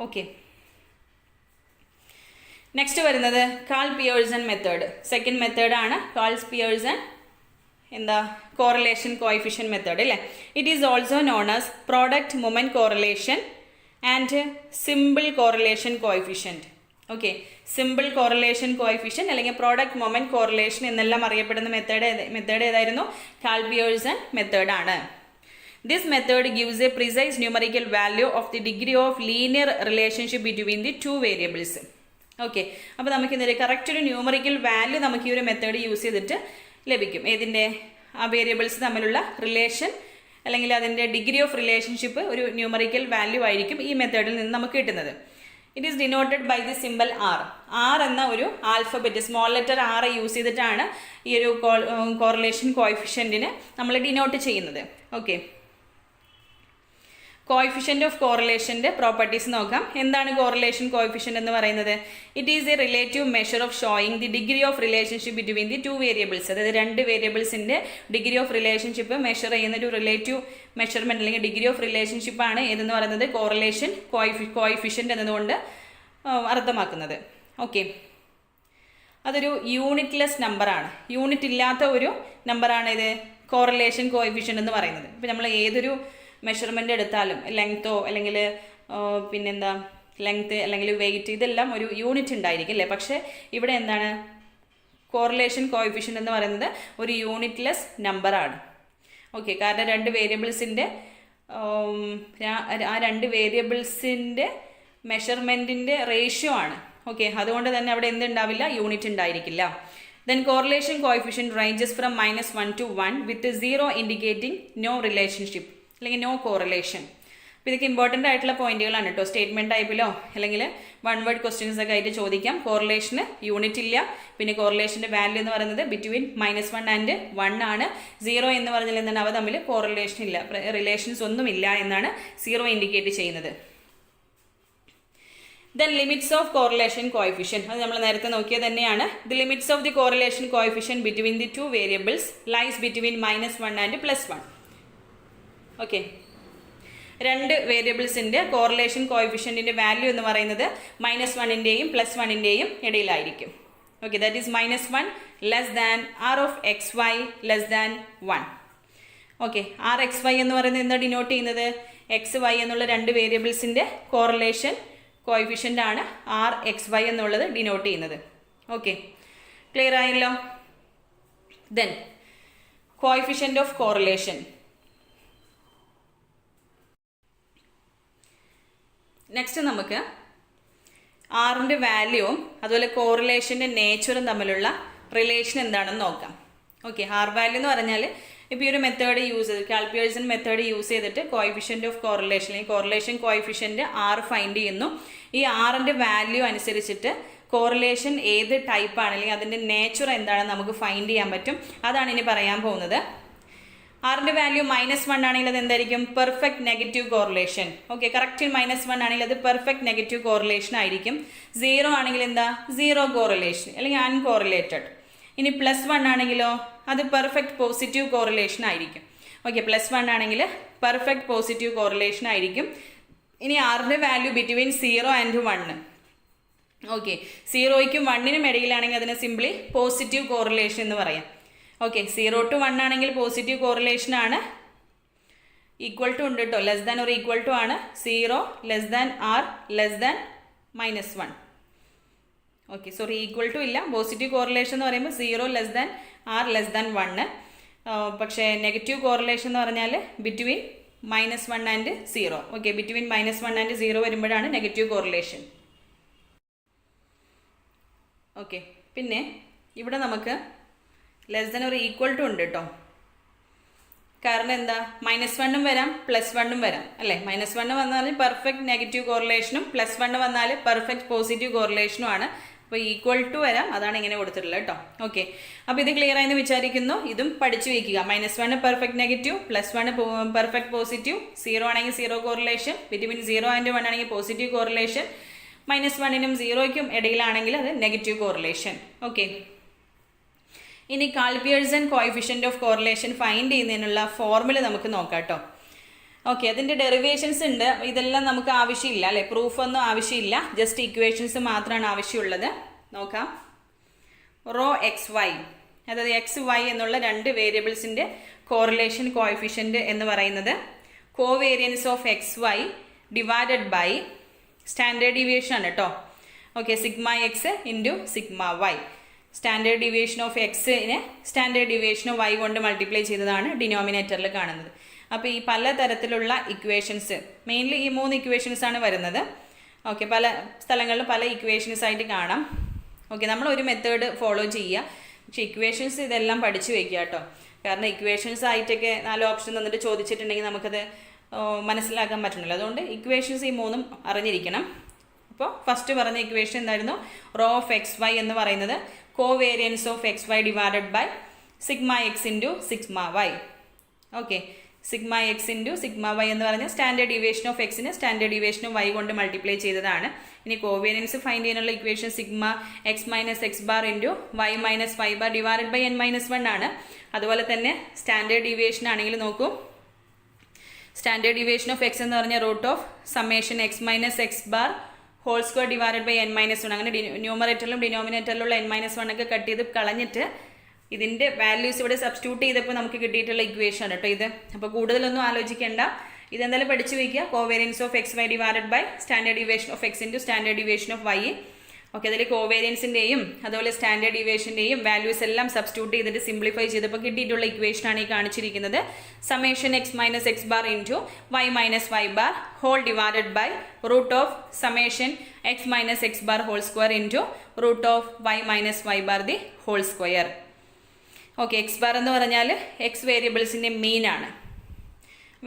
ഓക്കെ, നെക്സ്റ്റ് വരുന്നത് കാൾ പിയേഴ്സൺ മെത്തേഡ്. സെക്കൻഡ് മെത്തേഡാണ് കാൾ പിയേഴ്സൺ എന്താ കോറിലേഷൻ കോഎഫിഷ്യൻ മെത്തേഡ് അല്ലേ. It is also known as product moment correlation and simple correlation coefficient. Okay, simple correlation coefficient അല്ലെങ്കിൽ പ്രോഡക്റ്റ് മൊമെൻറ്റ് കോറിലേഷൻ എന്നെല്ലാം അറിയപ്പെടുന്ന method ഏതായിരുന്നു? Call Pearson മെത്തേഡാണ്. This method gives a precise numerical value of the degree of linear relationship between the two variables. Okay, അപ്പോൾ നമുക്ക് ഇതിൻ്റെ correct ഒരു numerical value നമുക്ക് ഈ ഒരു മെത്തേഡ് യൂസ് ചെയ്തിട്ട് ലഭിക്കും. ഏതിൻ്റെ? ആ വേരിയബിൾസ് തമ്മിലുള്ള റിലേഷൻ അല്ലെങ്കിൽ അതിൻ്റെ ഡിഗ്രി ഓഫ് റിലേഷൻഷിപ്പ് ഒരു ന്യൂമറിക്കൽ വാല്യൂ ആയിരിക്കും ഈ മെത്തേഡിൽ നിന്ന് നമുക്ക് കിട്ടുന്നത്. It is denoted by the simple R. R എന്ന ഒരു alphabet small letter R use ചെയ്തിട്ടാണ് ഈ ഒരു കോറിലേഷൻ കോഎഫിഷ്യൻറ്റിന് നമ്മൾ ഡിനോട്ട് ചെയ്യുന്നത്. ഓക്കെ, കോഎഫിഷ്യൻ്റ് ഓഫ് കോറിലേഷൻ്റെ പ്രോപ്പർട്ടീസ് നോക്കാം. എന്താണ് കോറിലേഷൻ കോഎഫിഷ്യൻ്റ് എന്ന് പറയുന്നത്? It is a relative measure of showing the degree of relationship between the 2 variables. അതായത് 2 വേരിയബിൾസിൻ്റെ ഡിഗ്രി ഓഫ് റിലേഷൻഷിപ്പ് മെഷർ ചെയ്യുന്ന ഒരു റിലേറ്റീവ് മെഷർമെൻറ്റ് അല്ലെങ്കിൽ ഡിഗ്രി ഓഫ് റിലേഷൻഷിപ്പാണ് ഏതെന്ന് പറയുന്നത് കോറിലേഷൻ കോഎഫിഷ്യൻ്റ് എന്നതുകൊണ്ട് അർത്ഥമാക്കുന്നത്. ഓക്കെ, അതൊരു യൂണിറ്റ്ലെസ് നമ്പറാണ്. യൂണിറ്റ് ഇല്ലാത്ത ഒരു നമ്പറാണ് ഇത് കോറിലേഷൻ കോഎഫിഷ്യൻ്റ് എന്ന് പറയുന്നത്. ഇപ്പോൾ നമ്മൾ ഏതൊരു മെഷർമെൻ്റ് എടുത്താലും ലെങ്ത്തോ അല്ലെങ്കിൽ പിന്നെന്താ ലെങ്ത്ത് അല്ലെങ്കിൽ വെയിറ്റ് ഇതെല്ലാം ഒരു യൂണിറ്റ് ഉണ്ടായിരിക്കും അല്ലേ. പക്ഷേ ഇവിടെ എന്താണ്? കോറിലേഷൻ കോഎഫിഷ്യൻ്റ് എന്ന് പറയുന്നത് ഒരു യൂണിറ്റ്ലെസ് നമ്പറാണ്. ഓക്കെ, കാരണം 2 വേരിയബിൾസിൻ്റെ ആ 2 വേരിയബിൾസിൻ്റെ മെഷർമെൻറ്റിൻ്റെ റേഷ്യോ ആണ്. ഓക്കെ, അതുകൊണ്ട് തന്നെ അവിടെ എന്തുണ്ടാവില്ല? യൂണിറ്റ് ഉണ്ടായിരിക്കില്ല. Then correlation coefficient ranges from -1 to 1 with 0 indicating no relationship അല്ലെങ്കിൽ no correlation. അപ്പോൾ ഇതൊക്കെ ഇമ്പോർട്ടൻ്റ് ആയിട്ടുള്ള പോയിന്റുകളാണ് കേട്ടോ. സ്റ്റേറ്റ്മെൻറ്റ് ടൈപ്പിലോ അല്ലെങ്കിൽ വൺ വേർഡ് ക്വസ്റ്റ്യൻസ് ഒക്കെ ആയിട്ട് ചോദിക്കാം. കോറിലേഷന് യൂണിറ്റ് ഇല്ല. പിന്നെ കോറിലേഷൻ്റെ വാല്യൂ എന്ന് പറയുന്നത് ബിറ്റ്വീൻ -1 ആൻഡ് 1 ആണ്. 0 എന്ന് പറഞ്ഞാൽ എന്താണ്, അവ തമ്മിൽ കോറിലേഷൻ ഇല്ല, റിലേഷൻസ് ഒന്നുമില്ല എന്നാണ് 0 ഇൻഡിക്കേറ്റ് ചെയ്യുന്നത്. Then limits of correlation coefficient, അത് നമ്മൾ നേരത്തെ നോക്കിയത് തന്നെയാണ്. The limits of the correlation coefficient between the two variables lies between -1 and +1. Okay, രണ്ട് വേരിയബിൾസിൻ്റെ കോറിലേഷൻ കോഎഫിഷ്യൻറ്റിൻ്റെ വാല്യൂ എന്ന് പറയുന്നത് -1ൻ്റെയും +1ൻ്റെയും ഇടയിലായിരിക്കും. Okay, that is -1 less than r of xy less than 1. Okay, r(xy) എന്ന് പറയുന്നത് എന്താ ഡിനോട്ട് ചെയ്യുന്നത്? xy എന്നുള്ള രണ്ട് വേരിയബിൾസിൻ്റെ കോറിലേഷൻ കോഎഫിഷ്യൻ്റ് ആണ് r(xy) എന്നുള്ളത് ഡിനോട്ട് ചെയ്യുന്നത്. ഓക്കെ, ക്ലിയർ ആയല്ലോ? Then coefficient of correlation. Next നമുക്ക് ആറിൻ്റെ വാല്യൂവും അതുപോലെ കോറിലേഷൻ്റെ നേച്ചറും തമ്മിലുള്ള റിലേഷൻ എന്താണെന്ന് നോക്കാം. ഓക്കെ, ആർ വാല്യൂ എന്ന് പറഞ്ഞാൽ ഇപ്പോൾ ഈ ഒരു മെത്തേഡ് യൂസ് ചെയ്ത് കാൽപിയേഴ്സൺ മെത്തേഡ് യൂസ് ചെയ്തിട്ട് കോഎഫിഷ്യൻ്റ് ഓഫ് കോറിലേഷൻ അല്ലെങ്കിൽ കോറിലേഷൻ കോഎഫിഷ്യൻ്റ് ആർ ഫൈൻഡ് ചെയ്യുന്നു. ഈ ആറിൻ്റെ വാല്യൂ അനുസരിച്ചിട്ട് കോറിലേഷൻ ഏത് ടൈപ്പാണ് അല്ലെങ്കിൽ അതിൻ്റെ നേച്ചർ എന്താണെന്ന് നമുക്ക് ഫൈൻഡ് ചെയ്യാൻ പറ്റും. അതാണ് ഇനി പറയാൻ പോകുന്നത്. ആറിൻ്റെ വാല്യൂ -1 ആണെങ്കിൽ അത് എന്തായിരിക്കും? Perfect negative correlation. Okay, correct -1 ആണെങ്കിൽ അത് പെർഫെക്റ്റ് നെഗറ്റീവ് കോറിലേഷൻ ആയിരിക്കും. 0 ആണെങ്കിൽ എന്താ? 0 കോറിലേഷൻ അല്ലെങ്കിൽ അൺകോറിലേറ്റഡ്. ഇനി +1 ആണെങ്കിലോ അത് പെർഫെക്റ്റ് പോസിറ്റീവ് കോറിലേഷൻ ആയിരിക്കും. ഓക്കെ, +1 ആണെങ്കിൽ പെർഫെക്റ്റ് പോസിറ്റീവ് കോറിലേഷൻ ആയിരിക്കും. ഇനി ആറിൻ്റെ വാല്യൂ ബിറ്റ്വീൻ 0 ആൻഡ് 1. ഓക്കെ, 0യ്ക്കും 1നും ഇടയിലാണെങ്കിൽ അതിനെ സിംപ്ലി പോസിറ്റീവ് കോറിലേഷൻ എന്ന് പറയാം. ഓക്കെ, 0 to 1 ആണെങ്കിൽ പോസിറ്റീവ് കോറിലേഷൻ ആണ്. ഈക്വൽ ടു ഉണ്ട് കേട്ടോ, ലെസ് ദാൻ ഒരു ഈക്വൽ ടു ആണ്. 0 less than r less than -1. Okay, sorry, equal to ഇല്ല. പോസിറ്റീവ് കോറിലേഷൻ എന്ന് പറയുമ്പോൾ 0 less than r less than 1. പക്ഷേ നെഗറ്റീവ് കോറിലേഷൻ എന്ന് പറഞ്ഞാൽ between -1 and 0. Okay, between -1 and 0 വരുമ്പോഴാണ് നെഗറ്റീവ് കോറിലേഷൻ. ഓക്കെ, പിന്നെ ഇവിടെ നമുക്ക് ലെസ് ദാൻ ഒരു ഈക്വൽ ടു ഉണ്ട് കേട്ടോ. കാരണം എന്താ? -1 വരാം +1 വരാം അല്ലേ? -1 വന്നാൽ പെർഫെക്റ്റ് നെഗറ്റീവ് കോറിലേഷനും +1 വന്നാൽ പെർഫെക്റ്റ് പോസിറ്റീവ് കോറിലേഷനും ആണ്. അപ്പോൾ ഈക്വൽ ടു വരാം, അതാണ് ഇങ്ങനെ കൊടുത്തിട്ടുള്ളത് കേട്ടോ. ഓക്കെ, അപ്പോൾ ഇത് ക്ലിയർ ആയെന്ന് വിചാരിക്കുന്നു. ഇതും പഠിച്ചു വയ്ക്കുക. -1 പെർഫെക്റ്റ് നെഗറ്റീവ്, +1 പെർഫെക്റ്റ് പോസിറ്റീവ്, 0 ആണെങ്കിൽ 0 കോറിലേഷൻ, ബിറ്റ്വീൻ 0 ആൻഡ് 1 ആണെങ്കിൽ പോസിറ്റീവ് കോറിലേഷൻ, -1നും 0യ്ക്കും ഇടയിലാണെങ്കിൽ അത് നെഗറ്റീവ് കോറിലേഷൻ. ഓക്കെ, ഇനി കാൽപിയേഴ്സൺ കോഎഫിഷ്യൻ്റ് ഓഫ് കോറിലേഷൻ ഫൈൻഡ് ചെയ്യുന്നതിനുള്ള ഫോർമുല നമുക്ക് നോക്കാം കേട്ടോ. ഓക്കെ, അതിൻ്റെ ഡെറിവേഷൻസ് ഉണ്ട്. ഇതെല്ലാം നമുക്ക് ആവശ്യമില്ല അല്ലേ, പ്രൂഫൊന്നും ആവശ്യമില്ല, ജസ്റ്റ് ഇക്വേഷൻസ് മാത്രമാണ് ആവശ്യമുള്ളത്. നോക്കാം. ρxy, അതായത് xy എന്നുള്ള രണ്ട് വേരിയബിൾസിൻ്റെ കോറിലേഷൻ കോഎഫിഷ്യൻ്റ് എന്ന് പറയുന്നത് covariance of xy divided by standard deviation ആണ് കേട്ടോ. Okay, σx into σy. Standard deviation of എക്സിനെ സ്റ്റാൻഡേർഡ് ഡീവിയേഷൻ ഓഫ് y കൊണ്ട് മൾട്ടിപ്ലൈ ചെയ്തതാണ് ഡിനോമിനേറ്ററിൽ കാണുന്നത്. അപ്പോൾ ഈ പല തരത്തിലുള്ള ഇക്വേഷൻസ്, മെയിൻലി ഈ 3 ഇക്വേഷൻസ് ആണ് വരുന്നത്. ഓക്കെ, പല സ്ഥലങ്ങളിലും പല ഇക്വേഷൻസ് ആയിട്ട് കാണാം. ഓക്കെ, നമ്മൾ ഒരു മെത്തേഡ് ഫോളോ ചെയ്യുക. പക്ഷേ ഇക്വേഷൻസ് ഇതെല്ലാം പഠിച്ചു വയ്ക്കുക കേട്ടോ. കാരണം ഇക്വേഷൻസ് ആയിട്ടൊക്കെ 4 ഓപ്ഷൻ തന്നിട്ട് ചോദിച്ചിട്ടുണ്ടെങ്കിൽ നമുക്കത് മനസ്സിലാക്കാൻ പറ്റണല്ലോ. അതുകൊണ്ട് ഇക്വേഷൻസ് ഈ 3ഉം അറിഞ്ഞിരിക്കണം. അപ്പോൾ ഫസ്റ്റ് പറഞ്ഞ ഇക്വേഷൻ എന്തായിരുന്നു? ρxy എന്ന് പറയുന്നത് covariance of xy divided by σx into σy. Okay, σx into σy എന്ന് പറഞ്ഞാൽ സ്റ്റാൻഡേർഡ് ഡീവിയേഷൻ ഓഫ് എക്സിന് സ്റ്റാൻഡേർഡ് ഡീവിയേഷൻ ഓഫ് y കൊണ്ട് മൾട്ടിപ്ലൈ ചെയ്തതാണ്. ഇനി കോവേരിയൻസ് ഫൈൻഡ് ചെയ്യാനുള്ള equation σx minus x bar into y minus y bar divided by n-1 ആണ്. അതുപോലെ തന്നെ സ്റ്റാൻഡേർഡ് ഡീവിയേഷൻ ആണെങ്കിൽ നോക്കൂ, സ്റ്റാൻഡേർഡ് ഡീവിയേഷൻ ഓഫ് എക്സ് എന്ന് പറഞ്ഞാൽ root of summation x minus x bar whole square divided by n-1. അങ്ങനെ ന്യൂമറേറ്ററിലും ഡിനോമിനേറ്ററിലുള്ള n-1 ഒക്കെ cut ചെയ്ത് കളഞ്ഞിട്ട് ഇതിൻ്റെ വാല്യൂസ് ഇവിടെ സബ്സ്റ്റിറ്റ്യൂട്ട് ചെയ്തപ്പോൾ നമുക്ക് കിട്ടിയിട്ടുള്ള ഇക്വേഷൻ ആണ് കേട്ടോ ഇത്. അപ്പോൾ കൂടുതലൊന്നും ആലോചിക്കേണ്ട, ഇതെന്തായാലും പഠിച്ചു വയ്ക്കുക. Covariance of xy divided by standard deviation of x into standard deviation of y. Okay, അതിൽ കോവേരിയൻസിൻ്റെയും അതുപോലെ സ്റ്റാൻഡേർഡ് ഡീവിയേഷൻ്റെയും വാല്യൂസ് എല്ലാം സബ്സ്റ്റിറ്റ്യൂട്ട് ചെയ്തിട്ട് സിംപ്ലിഫൈ ചെയ്തപ്പോൾ കിട്ടിയിട്ടുള്ള ഇക്വേഷനാണ് ഈ കാണിച്ചിരിക്കുന്നത്. Summation X minus X bar into Y minus Y bar whole divided by root of summation X minus X bar whole square into root of Y minus Y bar the whole square. Okay, X bar എന്ന് പറഞ്ഞാൽ X വേരിയബിൾസിൻ്റെ മീൻ ആണ്.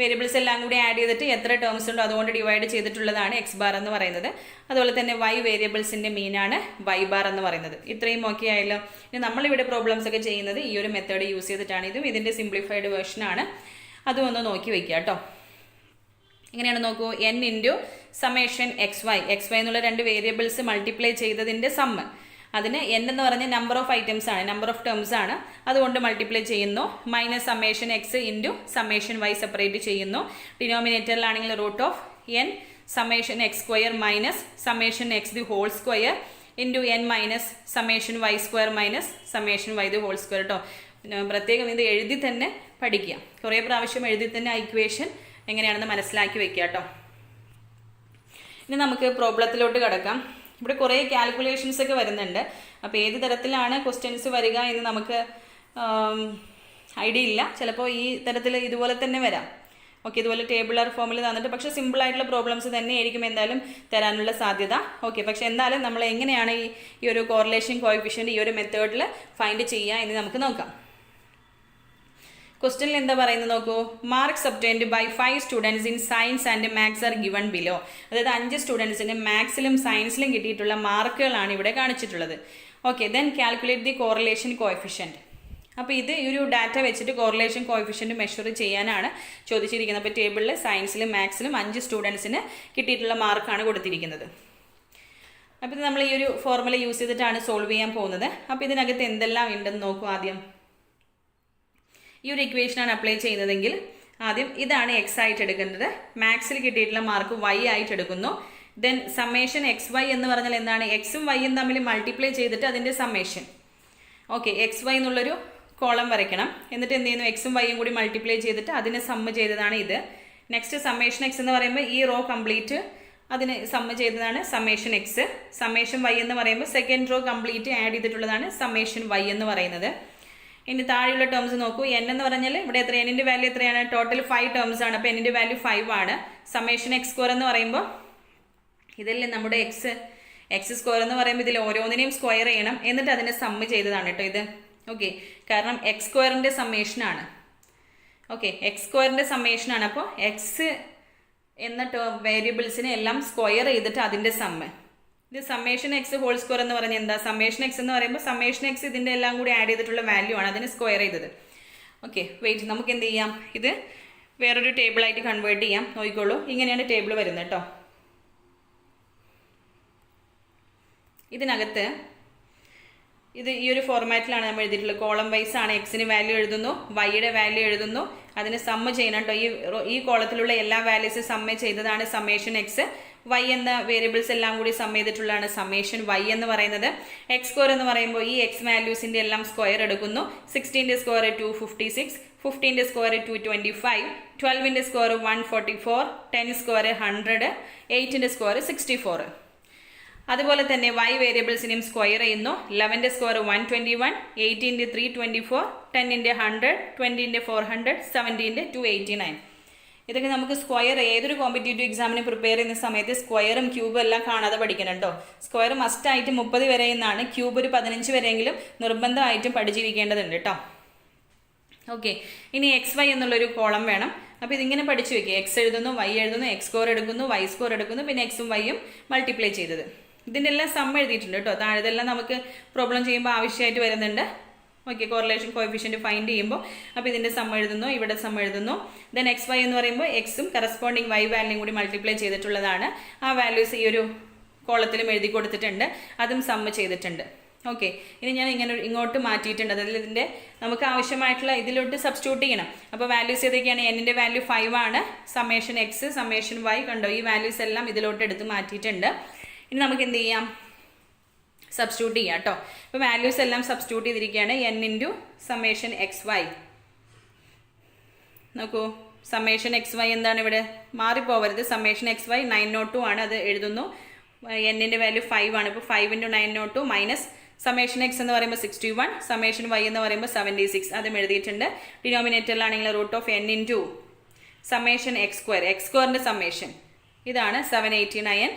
Variables എല്ലാം കൂടി add ചെയ്തിട്ട് എത്ര terms ഉണ്ടോ അതുകൊണ്ട് divide ചെയ്തിട്ടുള്ളതാണ് എക്സ് ബാർ എന്ന് പറയുന്നത്. അതുപോലെ തന്നെ വൈ വേരിയബിൾസിൻ്റെ മീനാണ് വൈ ബാർ എന്ന് പറയുന്നത്. ഇത്രയും ഓക്കെ ആയല്ലോ. ഇനി നമ്മളിവിടെ പ്രോബ്ലംസ് ഒക്കെ ചെയ്യുന്നത് ഈ ഒരു മെത്തേഡ് യൂസ് ചെയ്തിട്ടാണ്. ഇതും ഇതിൻ്റെ സിംപ്ലിഫൈഡ് വേർഷനാണ്. അതും ഒന്ന് നോക്കി വയ്ക്കുക കേട്ടോ. ഇങ്ങനെയാണ് നോക്കൂ, n into summation X y എന്നുള്ള രണ്ട് വേരിയബിൾസ് മൾട്ടിപ്ലൈ ചെയ്തതിൻ്റെ സമ്മ്. അതിന് എൻ എന്ന് പറഞ്ഞ നമ്പർ ഓഫ് ഐറ്റംസ് ആണ്, നമ്പർ ഓഫ് ടേംസ് ആണ്, അതുകൊണ്ട് മൾട്ടിപ്ലൈ ചെയ്യുന്നു. Minus summation x into summation y separate ചെയ്യുന്നു. ഡിനോമിനേറ്ററിലാണെങ്കിൽ root of n summation x square minus summation x the whole square into n minus summation y square minus summation y the whole square കേട്ടോ. പ്രത്യേകം ഇത് എഴുതി തന്നെ പഠിക്കുക. കുറേ പ്രാവശ്യം എഴുതി തന്നെ ആ ഇക്വേഷൻ എങ്ങനെയാണെന്ന് മനസ്സിലാക്കി വെക്കുക കേട്ടോ. ഇനി നമുക്ക് പ്രോബ്ലത്തിലോട്ട് കിടക്കാം. ഇവിടെ കുറേ കാൽക്കുലേഷൻസ് ഒക്കെ വരുന്നുണ്ട്. അപ്പോൾ ഏത് തരത്തിലാണ് ക്വസ്റ്റ്യൻസ് വരിക എന്ന് നമുക്ക് ഐഡിയ ഇല്ല. ചിലപ്പോൾ ഈ തരത്തിൽ ഇതുപോലെ തന്നെ വരാം. ഓക്കെ, ഇതുപോലെ ടേബിളർ ഫോമിൽ തന്നിട്ട് പക്ഷേ സിമ്പിളായിട്ടുള്ള പ്രോബ്ലംസ് തന്നെയായിരിക്കും എന്തായാലും തരാനുള്ള സാധ്യത. ഓക്കെ, പക്ഷേ എന്തായാലും നമ്മൾ എങ്ങനെയാണ് ഈ ഒരു കോറിലേഷൻ കോഎഫിഷ്യൻ്റ് ഈ ഒരു മെത്തേഡിൽ ഫൈൻഡ് ചെയ്യുക എന്ന് നമുക്ക് നോക്കാം. ക്വസ്റ്റ്യനിൽ എന്താ പറയുന്നത് നോക്കൂ. Marks obtained by 5 students in science and maths are given below. അതായത് 5 സ്റ്റുഡൻസിന് മാത്സിലും സയൻസിലും കിട്ടിയിട്ടുള്ള മാർക്കുകളാണ് ഇവിടെ കാണിച്ചിട്ടുള്ളത്. Okay, then calculate the correlation coefficient. അപ്പോൾ ഇത് ഈ ഒരു ഡാറ്റ വെച്ചിട്ട് കോറിലേഷൻ കോഎഫിഷ്യൻറ്റ് മെഷർ ചെയ്യാനാണ് ചോദിച്ചിരിക്കുന്നത്. അപ്പോൾ ടേബിളിൽ സയൻസിലും മാത്സിലും 5 സ്റ്റുഡൻസിന് കിട്ടിയിട്ടുള്ള മാർക്കാണ് കൊടുത്തിരിക്കുന്നത്. അപ്പോൾ ഇത് നമ്മൾ ഈ ഒരു ഫോർമുല യൂസ് ചെയ്തിട്ടാണ് സോൾവ് ചെയ്യാൻ പോകുന്നത്. അപ്പോൾ ഇതിനകത്ത് എന്തെല്ലാം ഉണ്ടെന്ന് നോക്കൂ. ആദ്യം ഈ ഒരു ഇക്വേഷനാണ് അപ്ലൈ ചെയ്യുന്നതെങ്കിൽ ആദ്യം ഇതാണ് എക്സ് ആയിട്ട് എടുക്കുന്നത്. മാത്സിൽ കിട്ടിയിട്ടുള്ള മാർക്ക് വൈ ആയിട്ട് എടുക്കുന്നു. ദെൻ സമ്മേഷൻ എക്സ് വൈ എന്ന് പറഞ്ഞാൽ എന്താണ്? എക്സും വൈയും തമ്മിൽ മൾട്ടിപ്ലൈ ചെയ്തിട്ട് അതിൻ്റെ സമ്മേഷൻ. ഓക്കെ, എക്സ് വൈ എന്നുള്ളൊരു കോളം വരയ്ക്കണം. എന്നിട്ട് എന്ത് ചെയ്യുന്നു? എക്സും വൈയും കൂടി മൾട്ടിപ്ലൈ ചെയ്തിട്ട് അതിനെ സമ്മ് ചെയ്തതാണ് ഇത്. നെക്സ്റ്റ് സമ്മേഷൻ എക്സ് എന്ന് പറയുമ്പോൾ ഈ റോ കംപ്ലീറ്റ് അതിന് സമ്മ് ചെയ്തതാണ് സമ്മേഷൻ എക്സ്. സമ്മേഷൻ വൈ എന്ന് പറയുമ്പോൾ സെക്കൻഡ് റോ കംപ്ലീറ്റ് ആഡ് ചെയ്തിട്ടുള്ളതാണ് സമ്മേഷൻ വൈ എന്ന് പറയുന്നത്. ഇനി താഴെയുള്ള ടേംസ് നോക്കൂ. എൻ എന്ന് പറഞ്ഞാൽ ഇവിടെ എത്ര, എന്നിൻ്റെ വാല്യൂ എത്രയാണ്? ടോട്ടൽ 5 ടേംസ് ആണ്. അപ്പോൾ എന്നിൻ്റെ വാല്യൂ 5 ആണ്. സമ്മേഷൻ എക്സ് സ്ക്വയർ എന്ന് പറയുമ്പോൾ ഇതല്ലേ നമ്മുടെ എക്സ് സ്ക്വയർ എന്ന് പറയുമ്പോൾ ഇതിൽ ഓരോന്നിനെയും സ്ക്വയർ ചെയ്യണം, എന്നിട്ട് അതിനെ സമ്മ് ചെയ്തതാണ് കേട്ടോ ഇത്. ഓക്കെ, കാരണം എക്സ് സ്ക്വയറിൻ്റെ സമ്മേഷനാണ്. ഓക്കെ, എക്സ് സ്ക്വയറിൻ്റെ സമ്മേഷനാണ്. അപ്പോൾ എക്സ് എന്ന വേരിയബിൾസിനെ എല്ലാം സ്ക്വയർ ചെയ്തിട്ട് അതിൻ്റെ സമ്മ്. ഇത് സമ്മേഷൻ എക്സ് ഹോൾ സ്ക്വയർ എന്ന് പറഞ്ഞാൽ എന്താ? സമ്മേഷൻ എക്സ് എന്ന് പറയുമ്പോൾ സമ്മേഷൻ എക്സ് ഇതിൻ്റെ എല്ലാം കൂടി ആഡ് ചെയ്തിട്ടുള്ള വാല്യൂ ആണ്, അതിന് സ്ക്വയർ ചെയ്തത്. ഓക്കെ, വെയിറ്റ്, നമുക്ക് എന്ത് ചെയ്യാം? ഇത് വേറൊരു ടേബിളായിട്ട് കൺവേർട്ട് ചെയ്യാം. നോക്കിക്കോളൂ, ഇങ്ങനെയാണ് ടേബിൾ വരുന്നത് കേട്ടോ. ഇതിനകത്ത് ഇത് ഈ ഒരു ഫോർമാറ്റിലാണ് നമ്മൾ എഴുതിയിട്ടുള്ളത്. കോളം വൈസ് ആണ്. എക്സിന് വാല്യൂ എഴുതുന്നു, വൈയുടെ വാല്യൂ എഴുതുന്നു, അതിന് സമ്മ് ചെയ്യണം കേട്ടോ. ഈ കോളത്തിലുള്ള എല്ലാ വാല്യൂസും സമ്മ് ചെയ്തതാണ് സമ്മേഷൻ എക്സ്. വൈ എന്ന വേരിയബിൾസ് എല്ലാം കൂടി സമ്മ് ചെയ്തിട്ടുള്ളതാണ് സമ്മേഷൻ വൈ എന്ന് പറയുന്നത്. എക്സ് സ്ക്വയർ എന്ന് പറയുമ്പോൾ ഈ എക്സ് വാല്യൂസിൻ്റെ എല്ലാം സ്ക്വയർ എടുക്കുന്നു. 16ന്റെ സ്ക്വയർ 256, 15ന്റെ സ്ക്വയർ 225, 12ന്റെ സ്ക്വയർ 144, 10 സ്ക്വയർ 100, 8ന്റെ സ്ക്വയർ 64. അതുപോലെ തന്നെ വൈ വേരിയബിൾസിനെയും സ്ക്വയർ ചെയ്യുന്നു. 11ന്റെ സ്ക്വയർ 121, 18ന്റെ 324, 10ന്റെ 100, 20ന്റെ 400, 17ന്റെ 289. ഇതൊക്കെ നമുക്ക് സ്ക്വയർ ഏതൊരു കോമ്പറ്റേറ്റീവ് എക്സാമിന് പ്രിപ്പയർ ചെയ്യുന്ന സമയത്ത് സ്ക്വയറും ക്യൂബും എല്ലാം കാണാതെ പഠിക്കണം കേട്ടോ. സ്ക്വയർ മസ്റ്റായിട്ട് 30 വരെ എന്നാണ്, ക്യൂബ് ഒരു 15 വരെയെങ്കിലും നിർബന്ധമായിട്ടും പഠിച്ചിരിക്കേണ്ടതുണ്ട് കേട്ടോ. ഓക്കെ, ഇനി എക്സ് വൈ എന്നുള്ളൊരു കോളം വേണം. അപ്പോൾ ഇതിങ്ങനെ പഠിച്ചു വെക്കുക. എക്സ് എഴുതുന്നു, വൈ എഴുതുന്നു, എക്സ് സ്ക്വയർ എടുക്കുന്നു, വൈ സ്ക്വയർ എടുക്കുന്നു, പിന്നെ എക്സും വൈയും മൾട്ടിപ്ലൈ ചെയ്തത്. ഇതിൻ്റെ എല്ലാം സമ്മ് എഴുതിയിട്ടുണ്ട് കേട്ടോ. താഴെതെല്ലാം നമുക്ക് പ്രോബ്ലം ചെയ്യുമ്പോൾ ആവശ്യമായിട്ട് വരുന്നുണ്ട്. ഓക്കെ, കോറിലേഷൻ കോഎഫിഷ്യൻറ്റ് ഫൈൻഡ് ചെയ്യുമ്പോൾ അപ്പോൾ ഇതിൻ്റെ സമ്മ് എഴുതുന്നു, ഇവിടെ സമ്മ് എഴുതുന്നു. ദെൻ എക്സ് വൈ എന്ന് പറയുമ്പോൾ എക്സും കറസ്പോണ്ടിങ് വൈ വാല്യൂയും കൂടി മൾട്ടിപ്ലൈ ചെയ്തിട്ടുള്ളതാണ്. ആ വാല്യൂസ് ഈ ഒരു കോളത്തിലും എഴുതി കൊടുത്തിട്ടുണ്ട്, അതും സമ്മ് ചെയ്തിട്ടുണ്ട്. ഓക്കെ, ഇനി ഞാൻ ഇങ്ങോട്ട് മാറ്റിയിട്ടുണ്ട്. അതായത് ഇതിൻ്റെ നമുക്ക് ആവശ്യമായിട്ടുള്ള ഇതിലോട്ട് സബ്സ്റ്റിറ്റ്യൂട്ട് ചെയ്യണം. അപ്പോൾ വാല്യൂസ് ഏതൊക്കെയാണ്? എന്നിൻ്റെ വാല്യൂ 5 ആണ്. സമ്മേഷൻ എക്സ്, സമ്മേഷൻ വൈ കണ്ടോ, ഈ വാല്യൂസ് എല്ലാം ഇതിലോട്ട് എടുത്ത് മാറ്റിയിട്ടുണ്ട്. ഇനി നമുക്ക് എന്ത് ചെയ്യാം? സബ്സ്റ്റിറ്റ്യൂട്ട് ചെയ്യാം കേട്ടോ. ഇപ്പോൾ വാല്യൂസ് എല്ലാം സബ്സ്റ്റിറ്റ്യൂട്ട് ചെയ്തിരിക്കുകയാണ്. N into summation X Y. നോക്കൂ, സമ്മേഷൻ എക്സ് വൈ എന്താണ് ഇവിടെ? മാറിപ്പോവരുത്. സമ്മേഷൻ എക്സ് വൈ 902 ആണ്, അത് എഴുതുന്നു. എന്നിൻ്റെ വാല്യൂ 5 ആണ്. ഇപ്പോൾ 5 × 902 മൈനസ് സമേഷൻ എക്സ് എന്ന് പറയുമ്പോൾ 61, സമേഷൻ വൈ എന്ന് പറയുമ്പോൾ 76. അതും എഴുതിയിട്ടുണ്ട്. ഡിനോമിനേറ്ററിലാണെങ്കിൽ √n × സമേഷൻ x², x²ൻ്റെ സമ്മേഷൻ ഇതാണ് 789.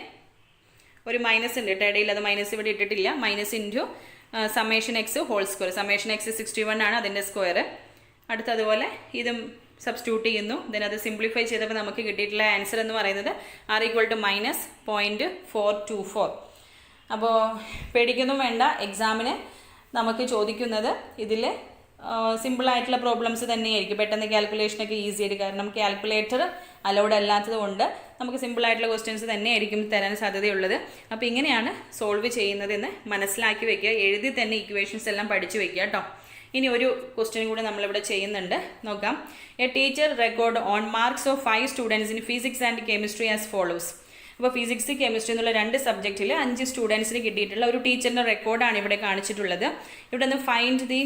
ഒരു മൈനസ് ഉണ്ട് കേട്ടോ ഇടയിൽ, അത് മൈനസ് ഇവിടെ ഇട്ടിട്ടില്ല. Minus into summation X whole square, summation X 61 ആണ് അതിൻ്റെ സ്ക്വയർ. അടുത്തതുപോലെ ഇതും സബ്സ്റ്റിറ്റ്യൂട്ട് ചെയ്യുന്നു. അത് സിംപ്ലിഫൈ ചെയ്തപ്പോൾ നമുക്ക് കിട്ടിയിട്ടുള്ള ആൻസർ എന്ന് പറയുന്നത് r = -0.424. അപ്പോൾ പേടിക്കൊന്നും വേണ്ട, എക്സാമിന് നമുക്ക് ചോദിക്കുന്നത് ഇതിൽ സിമ്പിളായിട്ടുള്ള പ്രോബ്ലംസ് തന്നെയായിരിക്കും. പെട്ടെന്ന് കാൽക്കുലേഷനൊക്കെ ഈസി ആയിട്ട്, കാരണം കാൽക്കുലേറ്റർ അലൗഡ് അല്ലാത്തത് കൊണ്ട് നമുക്ക് സിമ്പിളായിട്ടുള്ള ക്വസ്റ്റ്യൻസ് തന്നെയായിരിക്കും തരാൻ സാധ്യതയുള്ളത്. അപ്പോൾ ഇങ്ങനെയാണ് സോൾവ് ചെയ്യുന്നതെന്ന് മനസ്സിലാക്കി വെക്കുക. എഴുതി തന്നെ ഇക്വേഷൻസ് എല്ലാം പഠിച്ചു വെക്കുക കേട്ടോ. ഇനി ഒരു ക്വസ്റ്റ്യൻ കൂടി നമ്മളിവിടെ ചെയ്യുന്നുണ്ട്, നോക്കാം. A teacher record on marks of 5 students in physics and chemistry as follows. അപ്പോൾ ഫിസിക്സ് കെമിസ്ട്രി എന്നുള്ള 2 സബ്ജക്റ്റിൽ 5 സ്റ്റുഡൻസിന് കിട്ടിയിട്ടുള്ള ഒരു ടീച്ചറിൻ്റെ റെക്കോർഡാണ് ഇവിടെ കാണിച്ചിട്ടുള്ളത്. ഇവിടെ നിന്ന് find the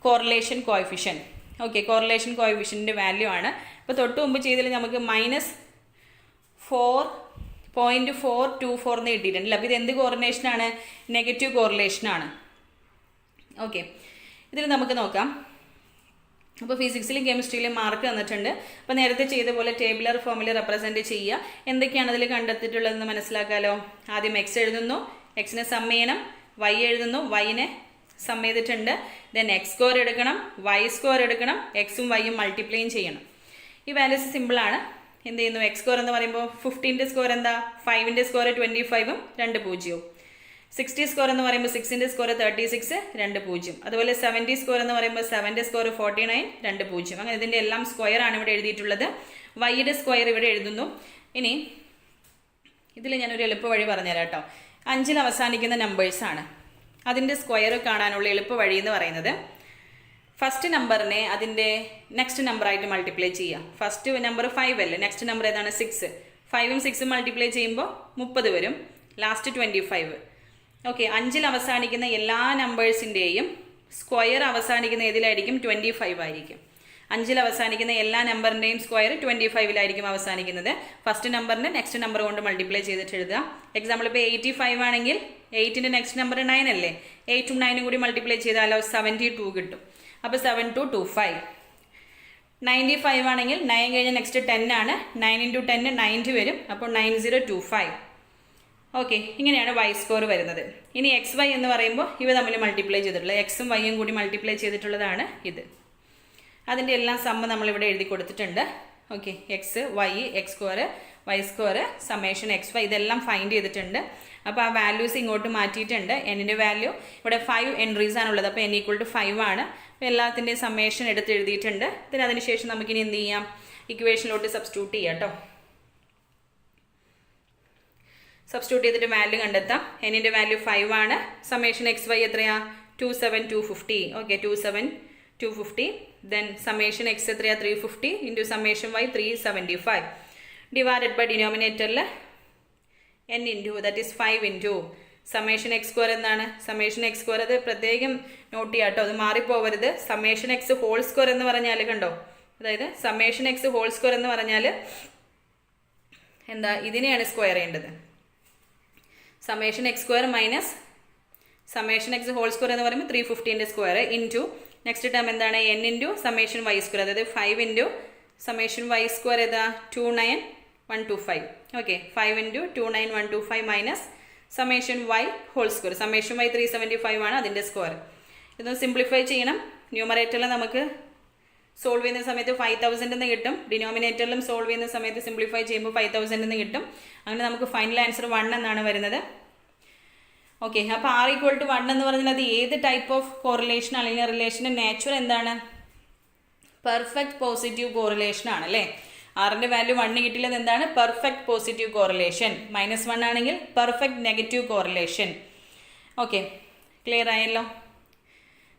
correlation coefficient. Okay, correlation കോഎഫിഷ്യൻറ്റിൻ്റെ വാല്യൂ ആണ്. ഇപ്പോൾ തൊട്ട് മുമ്പ് ചെയ്തതിൽ നമുക്ക് -4.424 എന്ന് കിട്ടിയിട്ടുണ്ടല്ലോ. അപ്പോൾ ഇത് എന്ത് കോറിലേഷനാണ്? നെഗറ്റീവ് കോറിലേഷനാണ്. ഓക്കെ, ഇതിൽ നമുക്ക് നോക്കാം. അപ്പോൾ ഫിസിക്സിലും കെമിസ്ട്രിയിലും മാർക്ക് തന്നിട്ടുണ്ട്. അപ്പോൾ നേരത്തെ ചെയ്ത പോലെ ടേബിളർ ഫോമിൽ റെപ്രസെൻറ്റ് ചെയ്യുക. എന്തൊക്കെയാണ് അതിൽ കണ്ടെത്തിയിട്ടുള്ളതെന്ന് മനസ്സിലാക്കാമല്ലോ. ആദ്യം എക്സ് എഴുതുന്നു, എക്സിനെ സം ചെയ്യണം. വൈ എഴുതുന്നു, വൈനെ സം ചെയ്തിട്ടുണ്ട്. ദെൻ x² എടുക്കണം, y² എടുക്കണം, എക്സും വൈയും മൾട്ടിപ്ലൈയും ചെയ്യണം. ഈ വാല്യൂസ് സിമ്പിളാണ്. എന്ത് ചെയ്യുന്നു? x² എന്ന് പറയുമ്പോൾ 15ൻ്റെ സ്ക്വയർ എന്താ? 5ൻ്റെ സ്ക്വയർ 25ഉം 2 0. 60 സ്ക്വയർ എന്ന് പറയുമ്പോൾ 6ൻ്റെ സ്ക്വയർ 36, 2 0. അതുപോലെ 70 സ്ക്വയർ എന്ന് പറയുമ്പോൾ 7ൻ്റെ സ്ക്വയർ 49, 2 0. അങ്ങനെ ഇതിൻ്റെ എല്ലാം സ്ക്വയർ ആണ് ഇവിടെ എഴുതിയിട്ടുള്ളത്. വൈയുടെ സ്ക്വയർ ഇവിടെ എഴുതുന്നു. ഇനി ഇതിൽ ഞാനൊരു എളുപ്പ വഴി പറഞ്ഞുതരാം കേട്ടോ. 5ൽ അവസാനിക്കുന്ന നമ്പേഴ്സാണ്. അതിൻ്റെ സ്ക്വയർ കാണാനുള്ള എളുപ്പ വഴി എന്ന് പറയുന്നത്, ഫസ്റ്റ് നമ്പറിനെ അതിൻ്റെ നെക്സ്റ്റ് നമ്പറായിട്ട് മൾട്ടിപ്ലൈ ചെയ്യുക. ഫസ്റ്റ് നമ്പർ 5 അല്ലേ, നെക്സ്റ്റ് നമ്പർ ഏതാണ്? 6. 5ഉം 6ഉം മൾട്ടിപ്ലൈ ചെയ്യുമ്പോൾ 30 വരും, ലാസ്റ്റ് 25. ഓക്കെ, 5ൽ അവസാനിക്കുന്ന എല്ലാ നമ്പേഴ്സിൻ്റെയും സ്ക്വയർ അവസാനിക്കുന്ന ഏതിലായിരിക്കും? 25 ആയിരിക്കും. 5ൽ അവസാനിക്കുന്ന എല്ലാ നമ്പറിൻ്റെയും സ്ക്വയർ 25ലായിരിക്കും അവസാനിക്കുന്നത്. ഫസ്റ്റ് നമ്പറിന് നെക്സ്റ്റ് നമ്പർ കൊണ്ട് മൾട്ടിപ്ലൈ ചെയ്തിട്ട് എഴുതുക. എക്സാമ്പിൾ ഇപ്പോൾ 85 ആണെങ്കിൽ 8ൻ്റെ നെക്സ്റ്റ് നമ്പർ 9 അല്ലേ, 8ഉം 9ഉം കൂടി മൾട്ടിപ്ലൈ ചെയ്താലോ 72 കിട്ടും. അപ്പോൾ 7225. 95 ആണെങ്കിൽ 9 കഴിഞ്ഞ് നെക്സ്റ്റ് 10 ആണ്, 9 × 10 90 വരും, അപ്പോൾ 9025. ഓക്കെ, ഇങ്ങനെയാണ് y² വരുന്നത്. ഇനി xy എന്ന് പറയുമ്പോൾ ഇവ തമ്മിൽ മൾട്ടിപ്ലൈ ചെയ്തിട്ടുള്ളത്, എക്സും വൈയും കൂടി മൾട്ടിപ്ലൈ ചെയ്തിട്ടുള്ളതാണ് ഇത്. അതിൻ്റെ എല്ലാം സമ്മ് നമ്മളിവിടെ എഴുതി കൊടുത്തിട്ടുണ്ട്. Okay, X Y, x² y², summation xy ഇതെല്ലാം ഫൈൻഡ് ചെയ്തിട്ടുണ്ട്. അപ്പോൾ ആ വാല്യൂസ് ഇങ്ങോട്ട് മാറ്റിയിട്ടുണ്ട്. എന്നിൻ്റെ വാല്യൂ ഇവിടെ 5 എൻട്രീസ് ആണുള്ളത്, അപ്പോൾ n = 5 ആണ്. അപ്പോൾ എല്ലാത്തിൻ്റെയും സമ്മേഷൻ എടുത്ത് എഴുതിയിട്ടുണ്ട്. പിന്നെ അതിനുശേഷം നമുക്കിനി എന്ത് ചെയ്യാം? ഇക്വേഷനിലോട്ട് സബ്സ്റ്റിറ്റ്യൂട്ട് ചെയ്യാം കേട്ടോ. സബ്സ്റ്റിറ്റ്യൂട്ട് ചെയ്തിട്ട് വാല്യൂ കണ്ടെത്താം. എന്നിൻ്റെ വാല്യൂ 5 ആണ്. സമേഷൻ xy എത്രയാ? 27250. ഓക്കെ, 27250. ദെൻ സമേഷൻ x എത്രയാ? 350 into summation y 375 divided by ഡിനോമിനേറ്ററിൽ n into that is 5 into summation x² എന്താണ്? സമേഷൻ x² അത് പ്രത്യേകം നോട്ട് ചെയ്യാം കേട്ടോ, അത് മാറിപ്പോവരുത്. സമേഷൻ x ഹോൾ സ്ക്വയർ എന്ന് പറഞ്ഞാൽ കണ്ടോ, അതായത് സമേഷൻ x ഹോൾ സ്ക്വയർ എന്ന് പറഞ്ഞാൽ എന്താ? ഇതിനെയാണ് സ്ക്വയർ ചെയ്യേണ്ടത്. Summation x² minus summation x whole square എന്ന് പറയുമ്പോൾ 350ൻ്റെ സ്ക്വയർ ഇൻറ്റു നെക്സ്റ്റ് ടേം എന്താണ്? n ഇൻറ്റു സമേഷൻ y², അതായത് 5 ഇൻറ്റു സമേഷൻ y² ഏതാ? 29125. Okay, 5 into 29125 minus summation y whole square. Summation y 375 ആണ്, അതിൻ്റെ സ്ക്വയർ. ഇതൊന്ന് സിംപ്ലിഫൈ ചെയ്യണം. ന്യൂമറേറ്ററിൽ നമുക്ക് സോൾവ് ചെയ്യുന്ന സമയത്ത് 5000 എന്ന് കിട്ടും. ഡിനോമിനേറ്ററിലും സോൾവ് ചെയ്യുന്ന സമയത്ത് സിംപ്ലിഫൈ ചെയ്യുമ്പോൾ 5000 എന്ന് കിട്ടും. അങ്ങനെ നമുക്ക് ഫൈനൽ ആൻസർ 1 എന്നാണ് വരുന്നത്. ഓക്കെ, അപ്പോൾ r = 1 എന്ന് പറഞ്ഞാൽ അത് ഏത് ടൈപ്പ് ഓഫ് കോറിലേഷൻ അല്ലെങ്കിൽ റിലേഷൻ്റെ നേച്ചർ എന്താണ്? പെർഫെക്റ്റ് പോസിറ്റീവ് കോറിലേഷൻ ആണ് അല്ലേ. ആറിൻ്റെ വാല്യൂ 1 കിട്ടിയത് എന്താണ്? Perfect positive correlation. -1 ആണെങ്കിൽ perfect negative correlation. Okay, clear ആയല്ലോ.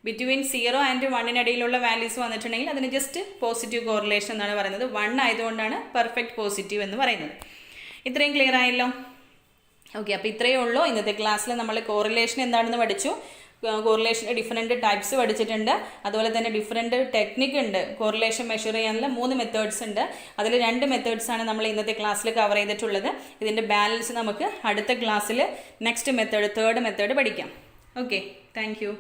ബിറ്റ്വീൻ 0 ആൻഡ് 1 വാല്യൂസ് വന്നിട്ടുണ്ടെങ്കിൽ അതിന് ജസ്റ്റ് പോസിറ്റീവ് കോറിലേഷൻ എന്നാണ് പറയുന്നത്. 1 ആയതുകൊണ്ടാണ് പെർഫെക്റ്റ് പോസിറ്റീവ് എന്ന് പറയുന്നത്. ഇത്രയും ക്ലിയർ ആയല്ലോ. ഓക്കെ, അപ്പോൾ ഇത്രയേ ഉള്ളൂ ഇന്നത്തെ ക്ലാസ്സിൽ. നമ്മൾ കോറിലേഷൻ എന്താണെന്ന് പഠിച്ചു. കോറിലേഷൻ ഡിഫറെൻറ്റ് ടൈപ്സ് പഠിച്ചിട്ടുണ്ട്. അതുപോലെ തന്നെ ഡിഫറെൻറ്റ് ടെക്നിക്ക് ഉണ്ട്. കോറിലേഷൻ മെഷർ ചെയ്യാനുള്ള 3 മെത്തേഡ്സ് ഉണ്ട്. അതിൽ 2 മെത്തേഡ്സാണ് നമ്മൾ ഇന്നത്തെ ക്ലാസ്സിൽ കവർ ചെയ്തിട്ടുള്ളത്. ഇതിൻ്റെ ബാലൻസ് നമുക്ക് അടുത്ത ക്ലാസ്സിൽ നെക്സ്റ്റ് മെത്തേഡ്, തേർഡ് മെത്തേഡ് പഠിക്കാം. Okay, thank you.